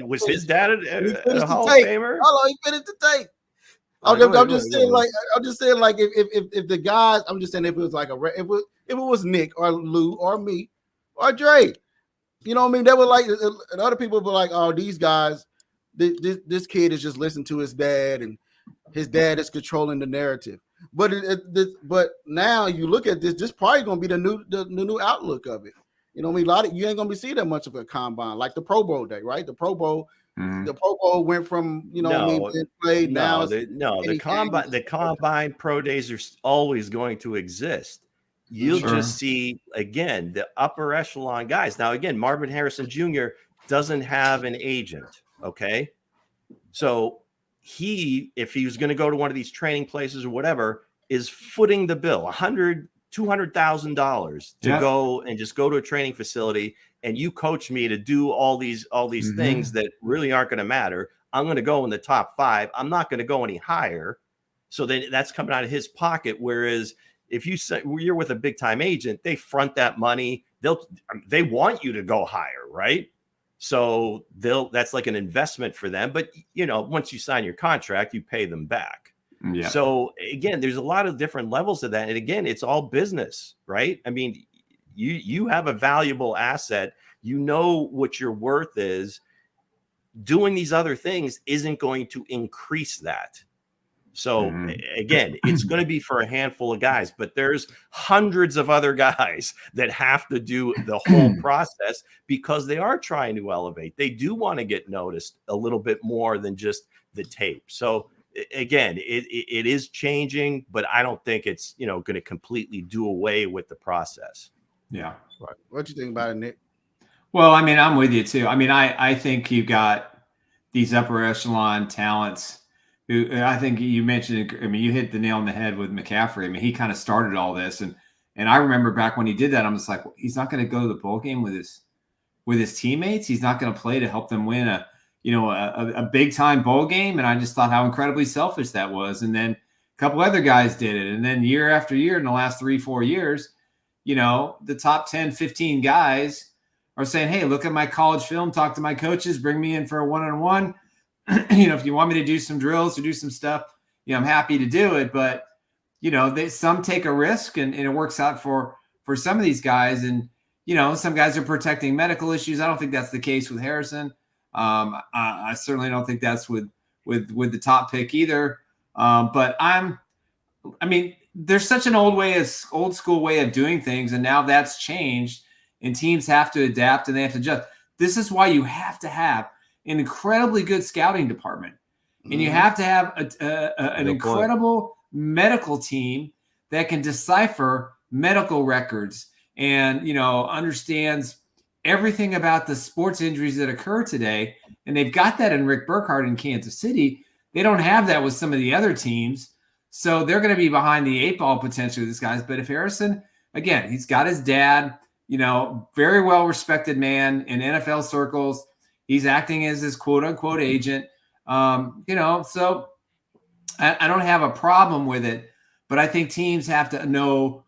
Was his dad a Hall of Famer? Oh, he finished the tape. I'm just saying, like, if the guys, I'm just saying, if it was like if it was Nick or Lou or me or Dre, you know what I mean? They were like, and other people were like, oh, these guys, this kid is just listening to his dad, and his dad is controlling the narrative. But but now you look at this, this probably gonna be the new outlook of it. You know what I mean? You ain't gonna be seeing that much of a combine like the Pro Bowl day, right? The Pro Bowl. The Pro Bowl went from played now. The combine pro days are always going to exist. You'll just see again the upper echelon guys. Now again, Marvin Harrison Jr. doesn't have an agent. Okay, so if he was going to go to one of these training places or whatever, is footing the bill $200,000 to go and just go to a training facility. And you coach me to do all these things that really aren't going to matter. I'm going to go in the top 5. I'm not going to go any higher. So then that's coming out of his pocket. Whereas if you say you're with a big time agent, they front that money. They want you to go higher, right? So that's like an investment for them. But you know, once you sign your contract, you pay them back. Yeah. So again, there's a lot of different levels of that. And again, it's all business, right? I mean, you have a valuable asset. You know what your worth is. Doing these other things isn't going to increase that. So again, it's going to be for a handful of guys, but there's hundreds of other guys that have to do the whole process because they are trying to elevate. They do want to get noticed a little bit more than just the tape. So again, it is changing, but I don't think it's, you know, going to completely do away with the process. Yeah. Right. What you think about it, Nick? Well, I mean, I'm with you too. I mean, I think you got these upper echelon talents who I think you mentioned. I mean, you hit the nail on the head with McCaffrey. I mean, he kind of started all this, and I remember back when he did that, I'm just like, well, he's not going to go to the bowl game with his teammates. He's not going to play to help them win a big time bowl game. And I just thought how incredibly selfish that was. And then a couple other guys did it, and then year after year in the last 3-4 years, you know, the top 10, 15 guys are saying, hey, look at my college film, talk to my coaches, bring me in for a one-on-one. You know, if you want me to do some drills or do some stuff, you know, I'm happy to do it. But, you know, some take a risk and it works out for some of these guys. And, you know, some guys are protecting medical issues. I don't think that's the case with Harrison. I certainly don't think that's with the top pick either. But there's such an old school way of doing things. And now that's changed and teams have to adapt and they have to adjust. This is why you have to have an incredibly good scouting department. And you have to have an incredible medical team that can decipher medical records. and, understands everything about the sports injuries that occur today. And they've got that in Rick Burkhardt in Kansas City. They don't have that with some of the other teams. So they're going to be behind the 8 ball potentially, these guys. But if Harrison, again, he's got his dad, very well respected man in NFL circles. He's acting as his quote unquote agent. So I don't have a problem with it, but I think teams have to know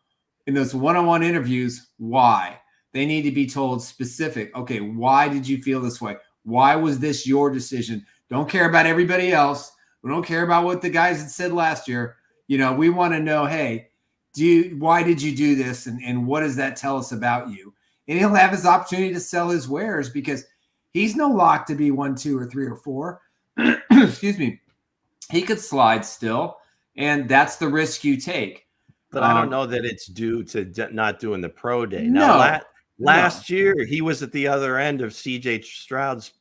in those one-on-one interviews why. They need to be told specific. Okay, why did you feel this way? Why was this your decision? Don't care about everybody else. We don't care about what the guys had said last year. We want to know, hey, why did you do this? And what does that tell us about you? And he'll have his opportunity to sell his wares because he's no lock to be 1, 2, or 3, or 4. Excuse me. He could slide still, and that's the risk you take. But I don't know that it's due to not doing the pro day. Now, last year, he was at the other end of C.J. Stroud's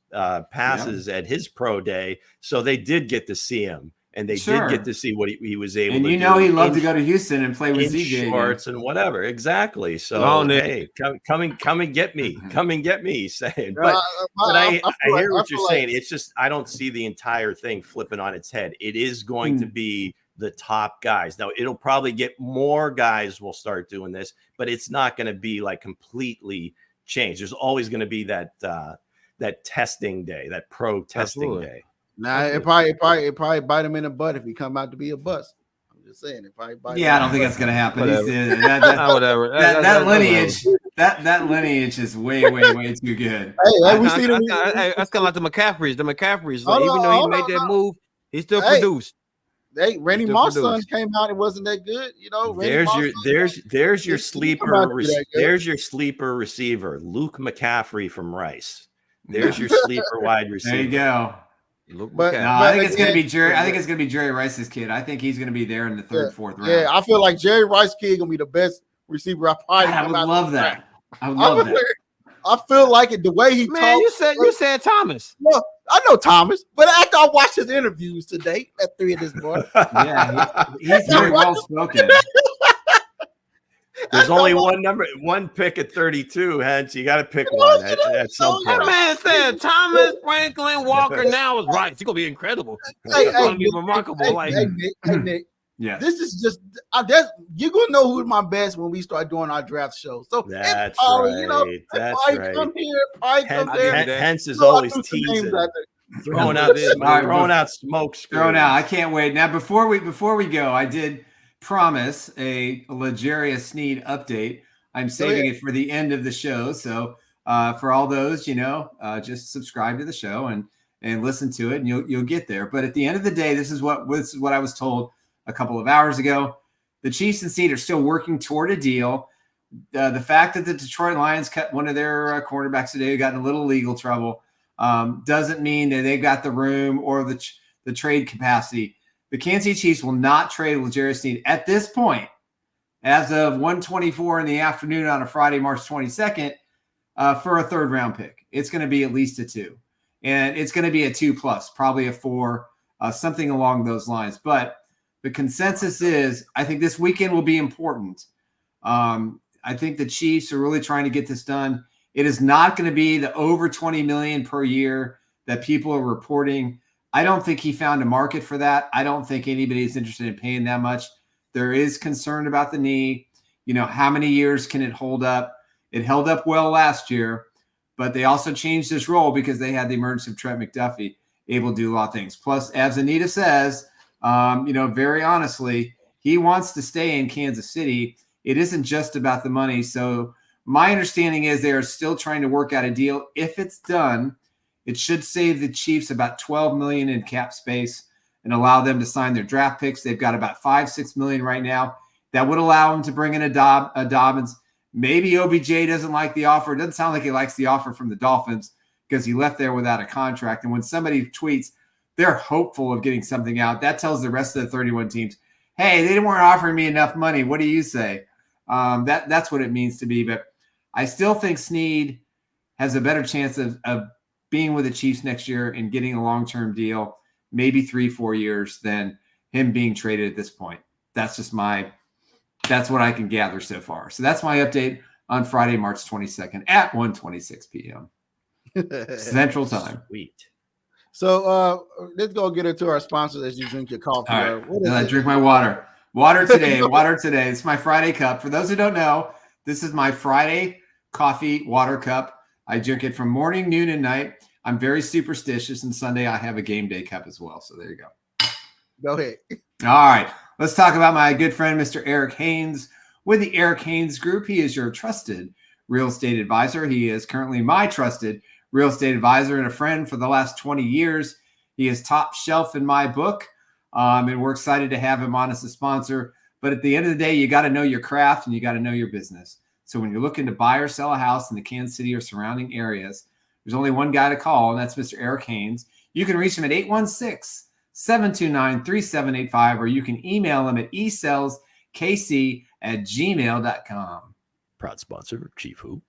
passes at his pro day, so they did get to see him, and they did get to see what he was able to do. And he loved to go to Houston and play with CJ shorts and whatever. Exactly. So, hey, come and get me. Come and get me, he's saying. But I hear what you're saying. It's just I don't see the entire thing flipping on its head. It is going to be the top guys. Now, it'll probably get more guys will start doing this, but it's not going to be like completely changed. There's always going to be that testing day, that pro testing day. Nah, it probably bite him in the butt if he come out to be a bust. I'm just saying, it probably bite. Yeah, I don't think that's going to happen. Whatever. That lineage, that lineage is way too good. Hey, we see them. That's kind of like the McCaffreys. Even though he made that move, he still produced. Hey, Randy Moss' son came out. It wasn't that good, There's your sleeper. There's your sleeper receiver, Luke McCaffrey from Rice. There's your sleeper wide receiver. There you go. I think it's going to be Jerry. I think it's going to be Jerry Rice's kid. I think he's going to be there in the third, fourth round. Yeah, I feel like Jerry Rice's kid going to be the best receiver. I would love that. I would love that. I feel like it the way he talks. You said Thomas. Well, I know Thomas, but after I watched his interviews today at 3 of this morning, he's very well spoken. There's only one pick at 32, Hense. You got to pick one at some point. That man said Thomas Franklin Walker now is right. It's going to be incredible. It's going to be remarkable. Hey, Nick. Yeah, this is just you're gonna know who's my best when we start doing our draft show. So that's right. That's right. Come here, come there. Hense is always teasing, throwing out smoke screens. Throwing out. I can't wait. Now before we go, I did promise a L'Jarius Sneed update. I'm saving it for the end of the show. So for all those, just subscribe to the show and listen to it, and you'll get there. But at the end of the day, this is what I was told a couple of hours ago. The Chiefs and Sneed are still working toward a deal. The fact that the Detroit Lions cut one of their cornerbacks today, got in a little legal trouble, doesn't mean that they've got the room or the trade capacity. The Kansas City Chiefs will not trade L'Jarius Sneed at this point, as of 1:24 in the afternoon on a Friday, March 22nd, for a third round pick. It's going to be at least a 2, and it's going to be a 2+, probably a 4, something along those lines. But the consensus is, I think this weekend will be important. I think the Chiefs are really trying to get this done. It is not going to be the over $20 million per year that people are reporting. I don't think he found a market for that. I don't think anybody is interested in paying that much. There is concern about the knee. How many years can it hold up? It held up well last year, but they also changed this role because they had the emergence of Trent McDuffie, able to do a lot of things. Plus, as Anita says, very honestly, he wants to stay in Kansas City. It isn't just about the money. So my understanding is they are still trying to work out a deal. If it's done, it should save the Chiefs about $12 million in cap space and allow them to sign their draft picks. They've got about $5-6 million right now. That would allow them to bring in a Dobbins. Maybe OBJ doesn't like the offer. It doesn't sound like he likes the offer from the Dolphins because he left there without a contract. And when somebody tweets, they're hopeful of getting something out. That tells the rest of the 31 teams, hey, they weren't offering me enough money. What do you say? That's what it means to be. But I still think Sneed has a better chance of being with the Chiefs next year and getting a long-term deal, maybe 3-4 years, than him being traded at this point. That's what I can gather so far. So that's my update on Friday, March 22nd at 1:26 p.m. Central Time. Sweet. So let's go get into our sponsors as you drink your coffee. All right. Then I drink my water. Water today. It's my Friday cup. For those who don't know, this is my Friday coffee water cup. I drink it from morning, noon, and night. I'm very superstitious, and Sunday I have a game day cup as well. So there you go. Go ahead. All right. Let's talk about my good friend, Mr. Eric Haynes. With the Eric Haynes Group, he is your trusted real estate advisor. He is currently my trusted real estate advisor and a friend for the last 20 years. He is top shelf in my book, and we're excited to have him on as a sponsor. But at the end of the day, you got to know your craft and you got to know your business. So when you're looking to buy or sell a house in the Kansas City or surrounding areas, there's only one guy to call, and that's Mr. Eric Haynes. You can reach him at 816-729-3785, or you can email him at esaleskc@gmail.com. Proud sponsor of Chief Hoop.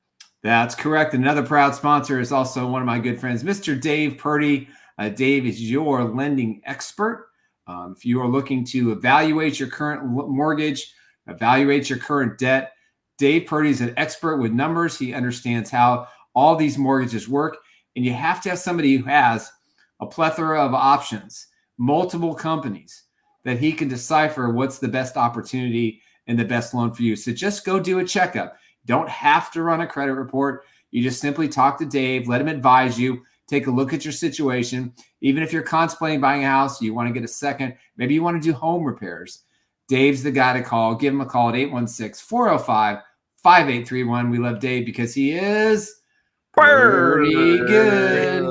That's correct. Another proud sponsor is also one of my good friends, Mr. Dave Purdy. Dave is your lending expert. If you are looking to evaluate your current mortgage, evaluate your current debt, Dave Purdy is an expert with numbers. He understands how all these mortgages work, and you have to have somebody who has a plethora of options, multiple companies, that he can decipher what's the best opportunity and the best loan for you. So just go do a checkup. Don't have to run a credit report. You just simply talk to Dave, let him advise you, take a look at your situation. Even if you're contemplating buying a house, you want to get a second, maybe you want to do home repairs. Dave's the guy to call. Give him a call at 816-405-5831. We love Dave because he is pretty good.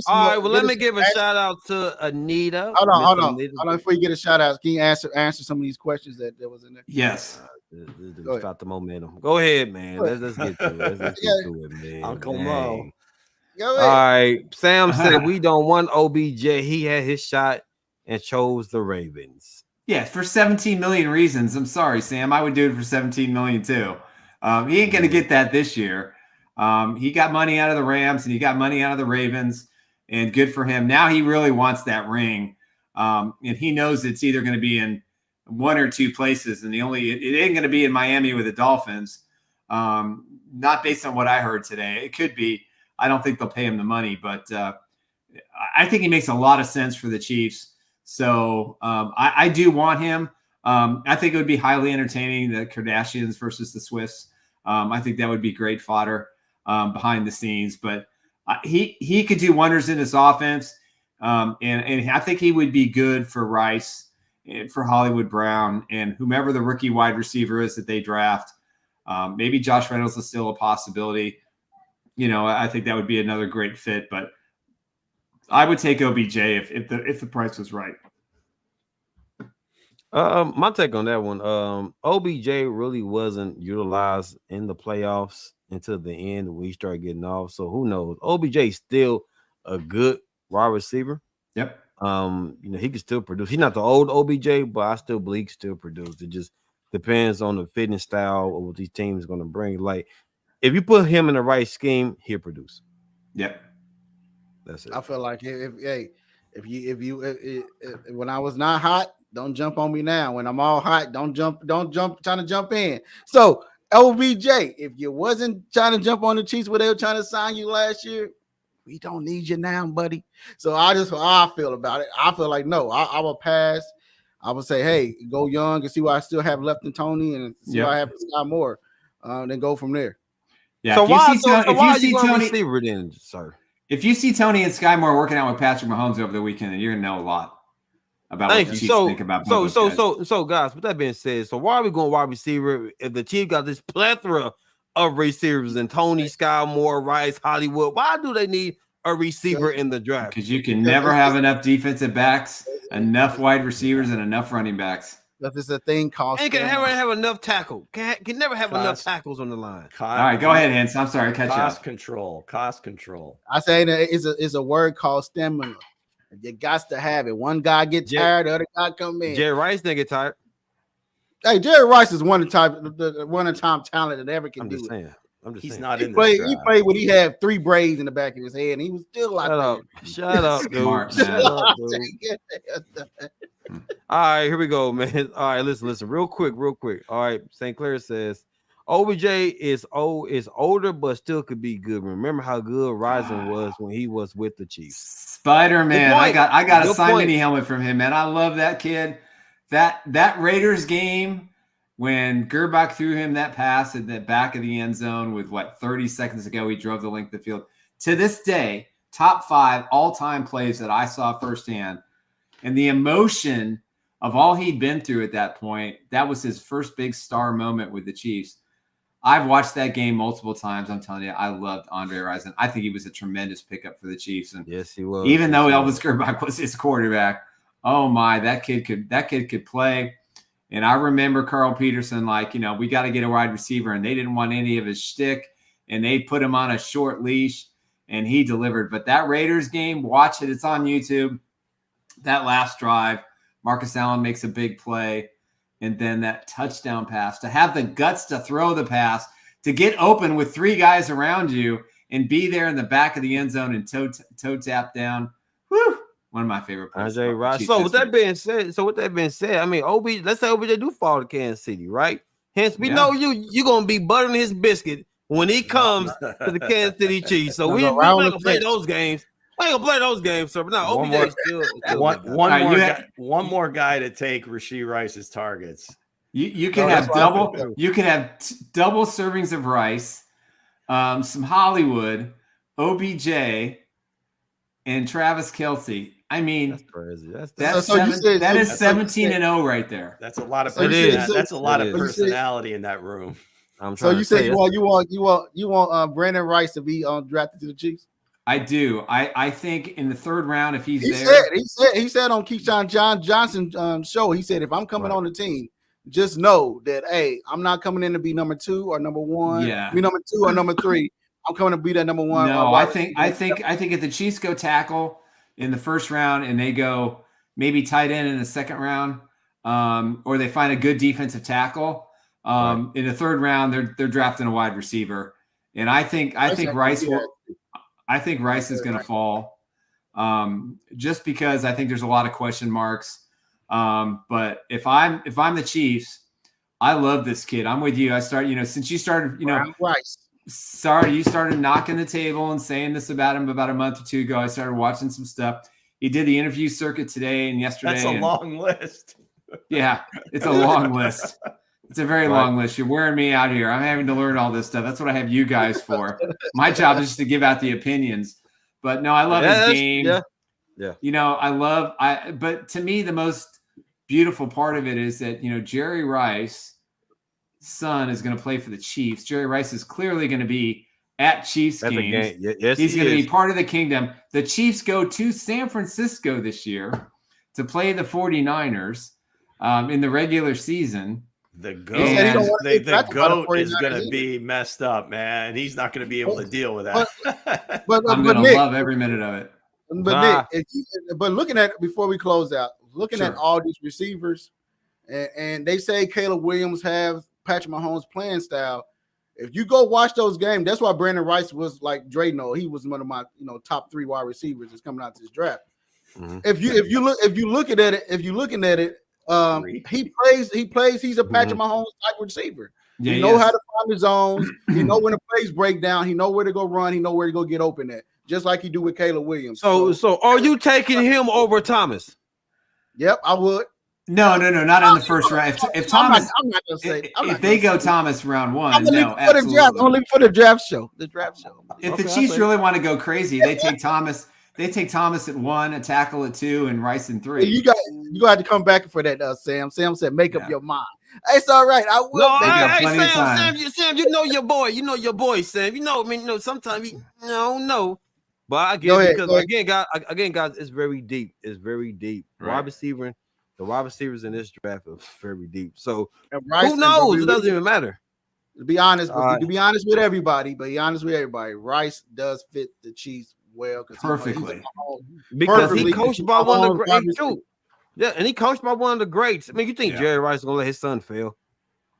All right, well, let me give a shout out to Anita. Hold on. Before you get a shout out, can you answer some of these questions that was in there? Yes. Stop the momentum. Go ahead, man. Let's get to it. Let's get to it, man. Uncle Mo. All right. Sam said we don't want OBJ. He had his shot and chose the Ravens. Yeah, for 17 million reasons. I'm sorry, Sam. I would do it for 17 million too. He ain't going to get that this year. He got money out of the Rams and he got money out of the Ravens, and good for him. Now he really wants that ring. And he knows it's either going to be in one or two places, and it ain't going to be in Miami with the Dolphins. Not based on what I heard today. It could be. I don't think they'll pay him the money, but I think he makes a lot of sense for the Chiefs. So I do want him. I think it would be highly entertaining, the Kardashians versus the Swifts. I think that would be great fodder behind the scenes. But he could do wonders in this offense, and I think he would be good for Rice and for Hollywood Brown and whomever the rookie wide receiver is that they draft. Maybe Josh Reynolds is still a possibility. You know, I think that would be another great fit, but I would take OBJ if the price was right. My take on that one, OBJ really wasn't utilized in the playoffs until the end when he started getting off. So who knows? OBJ is still a good wide receiver. Yep. He can still produce. He's not the old OBJ, but I still believe he can still produce. It just depends on the fitness style of what these teams are going to bring. Like, if you put him in the right scheme, he'll produce. Yep. That's it. I feel like if when I was not hot, don't jump on me now. When I'm all hot, don't jump trying to jump in. So OBJ, if you wasn't trying to jump on the Chiefs where they were trying to sign you last year, we don't need you now, buddy. So I feel about it. I feel like no, I will pass. I would say, hey, go young and see what I still have left in Tony and see what I have in Scott Moore. Then go from there. Yeah. So why are you going receiver then, sir? If you see Tony and Sky Moore working out with Patrick Mahomes over the weekend, then you're gonna know a lot about what the Chiefs think about both those guys. So guys, with that being said, so why are we going wide receiver if the Chiefs got this plethora of receivers and Tony, Sky Moore, Rice, Hollywood? Why do they need a receiver in the draft? Because you can never have enough defensive backs, enough wide receivers, and enough running backs. That's a thing called. And can never have enough tackle. Can never have enough tackles on the line. All right, go ahead, Hense. I'm sorry, catch Cost up. control. I say it's a word called stamina. You got to have it. One guy get tired, the other guy come in. Jerry Rice didn't get tired. Hey, Jerry Rice is one of the time talent that ever can do it. He's not in the draft. He played when he had 3 braids in the back of his head, and he was still like Shut up, dude. Smart, Shut up, dude. All right, here we go, man. All right, listen, real quick. All right, St. Clair says, OBJ is older, but still could be good. Remember how good Rising was when he was with the Chiefs. Spider-Man. I got a Good signed point. mini helmet from him, man. I love that kid. That Raiders game when Gerbach threw him that pass at the back of the end zone with 30 seconds ago, he drove the length of the field. To this day, top 5 all-time plays that I saw firsthand. And the emotion of all he'd been through at that point, that was his first big star moment with the Chiefs. I've watched that game multiple times. I'm telling you, I loved Andre Rison. I think he was a tremendous pickup for the Chiefs. And yes, he was. Even though Elvis Gerbach was his quarterback, oh my, that kid could play. And I remember Carl Peterson, we got to get a wide receiver, and they didn't want any of his shtick, and they put him on a short leash, and he delivered. But that Raiders game, watch it. It's on YouTube. That last drive, Marcus Allen makes a big play. And then that touchdown pass, to have the guts to throw the pass, to get open with 3 guys around you and be there in the back of the end zone and toe tap down. Whew, one of my favorite plays. Andre Rice. So with that being said, I mean, let's say OBJ do fall to Kansas City, right? Hence, we know you're going to be buttering his biscuit when he comes to the Kansas City Chiefs. So we're not going to play those games. I ain't gonna play those games, sir. But now OBJ one more guy to take Rashee Rice's targets. You can have double servings of Rice, some Hollywood, OBJ, and Travis Kelce. I mean, that's crazy. That is 17-0 right there. That's a lot of that's a lot of personality in that room. So you said you want Brandon Rice to be drafted to the Chiefs? I do. I think in the 3rd round, if he's there. He said on Keyshawn Johnson's show, he said, if I'm coming on the team, just know that, hey, I'm not coming in to be number 2 or number 1. Yeah. Be number 2 or number 3. I'm coming to be that number 1. No, I think if the Chiefs go tackle in the 1st round and they go maybe tight end in the 2nd round, or they find a good defensive tackle, in the 3rd round, they're drafting a wide receiver. And I think Rice will. I think Rice is going to fall, just because I think there's a lot of question marks. But if I'm the Chiefs, I love this kid. I'm with you. I started, since you started, Rice. You started knocking the table and saying this about him about a month or 2 ago. I started watching some stuff. He did the interview circuit today and yesterday. That's a long list. Yeah, it's a long list. It's a very long list. You're wearing me out here. I'm having to learn all this stuff. That's what I have you guys for. My job is just to give out the opinions. But no, I love his game. Yeah. But to me, the most beautiful part of it is that, Jerry Rice's son is going to play for the Chiefs. Jerry Rice is clearly going to be at Chiefs games. Yes, he's going to be part of the kingdom. The Chiefs go to San Francisco this year to play the 49ers in the regular season. The goat is going to be messed up, man. He's not going to be able to deal with that. I'm going to love every minute of it. But Nick, but looking at before we close out, at all these receivers, and they say Caleb Williams have Patrick Mahomes' playing style. If you go watch those games, that's why Brandon Rice was like Dre. He was one of my top 3 wide receivers that's coming out to this draft. Mm-hmm. If you looking at it. He plays. He's a Patrick Mahomes type receiver. Yeah, he knows how to find the zones. He know when the plays break down. He know where to go run. He know where to go get open at. Just like he do with Caleb Williams. So are you taking him over Thomas? Yep, I would. No, not in the 1st round. If Thomas, I'm not gonna say. If they go Thomas round 1, no, absolutely. Only for the draft show. If the Chiefs really want to go crazy, they take Thomas. They take Thomas at 1, a tackle at 2, and Rice in 3. You got to come back for that, Sam. Sam said, "Make up your mind." It's all right. I will. No, Sam, you know your boy. You know your boy, Sam. Sometimes no. But I get it because again, guys, it's very deep. It's very deep. Right. The wide receivers in this draft are very deep. So Rice, who knows? It doesn't even matter. To be honest with everybody, Rice does fit the Chiefs well perfectly because he coached by one of the greats too. Yeah, and he coached by one of the greats. I mean, you think Jerry Rice is gonna let his son fail?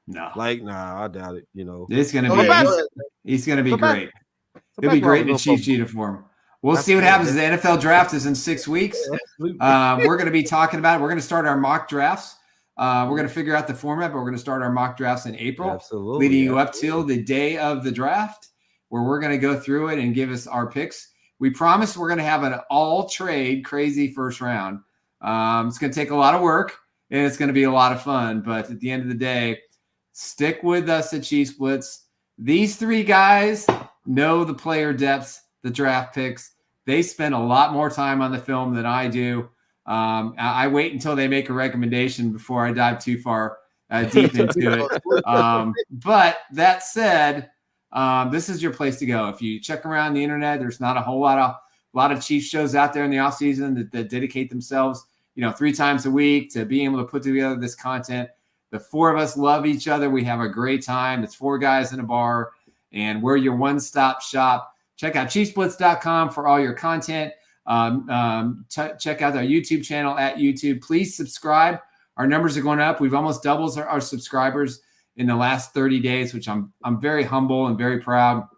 No, I doubt it. It's gonna be. He's gonna be great. He'll be great in the Chiefs uniform. We'll see what happens. The NFL draft is in 6 weeks. We're going to be talking about it. We're going to start our mock drafts We're going to figure out the format, but we're going to start our mock drafts in April, Absolutely. leading you up till the day of the draft, where we're going to go through it and give us our picks. We promise we're going to have an all-trade crazy first round. It's going to take a lot of work, and it's going to be a lot of fun. But at the end of the day, stick with us at Chiefs Blitz. These three guys know the player depths, the draft picks. They spend a lot more time on the film than I do. I wait until they make a recommendation before I dive too far deep into it. But that said, this is your place to go. If you check around the internet, there's not a whole lot of Chiefs shows out there in the offseason that dedicate themselves, 3 times a week to being able to put together this content. The 4 of us love each other. We have a great time. It's 4 guys in a bar, and we're your one-stop shop. Check out ChiefsBlitz.com for all your content. Check out our YouTube channel at YouTube. Please subscribe. Our numbers are going up. We've almost doubled our subscribers in the last 30 days, which I'm very humble and very proud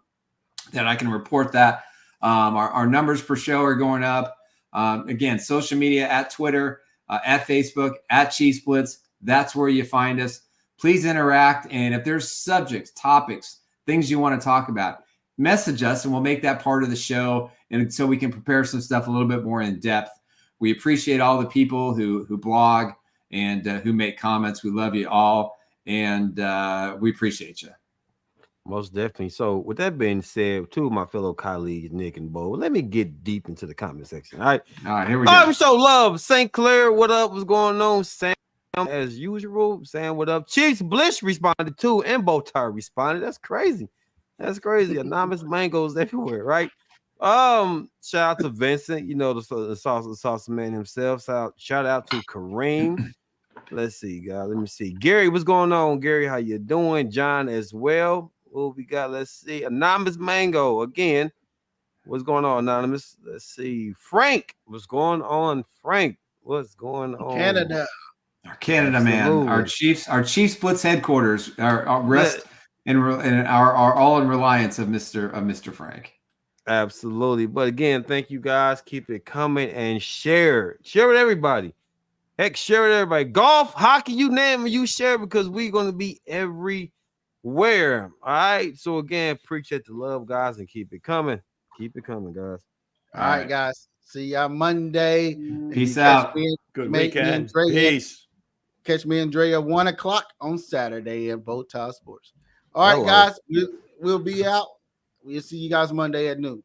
that I can report that. Our numbers per show are going up. Again, social media at Twitter, at Facebook, at Chiefs Blitz. That's where you find us. Please interact. And if there's subjects, topics, things you want to talk about, message us and we'll make that part of the show. And so we can prepare some stuff a little bit more in depth. We appreciate all the people who blog and who make comments. We love you all. And we appreciate you. Most definitely. So with that being said, 2 of my fellow colleagues, Nick and Bo, let me get deep into the comment section. All right, here we go. I'm so love. St. Clair, what up? What's going on? Sam, as usual. Sam, what up? Chiefs Bliss responded too, and Botar responded. That's crazy. Anonymous mangoes everywhere, right? Shout out to Vincent, the sauce man himself. Shout out to Kareem. Let's see, guys. Let me see. Gary, what's going on? Gary, how you doing? John as well. What we got? Let's see. Anonymous Mango again. What's going on, Anonymous? Let's see. Frank, what's going on? Frank, what's going on? Canada. Our Canada man. Our Chiefs Blitz headquarters are rest and are all in reliance of Mr. Frank. Absolutely. But again, thank you guys. Keep it coming and share. Share with everybody. Heck, share with everybody. Golf, hockey, you name it, you share, because we're going to be everywhere. All right. So again, appreciate the love, guys, and keep it coming. Keep it coming, guys. All right, guys. See y'all Monday. Peace out. Good weekend. Peace. Catch me and Dre at 1:00 on Saturday at Bow Tie Sports. All right, guys. We'll be out. We'll see you guys Monday at noon.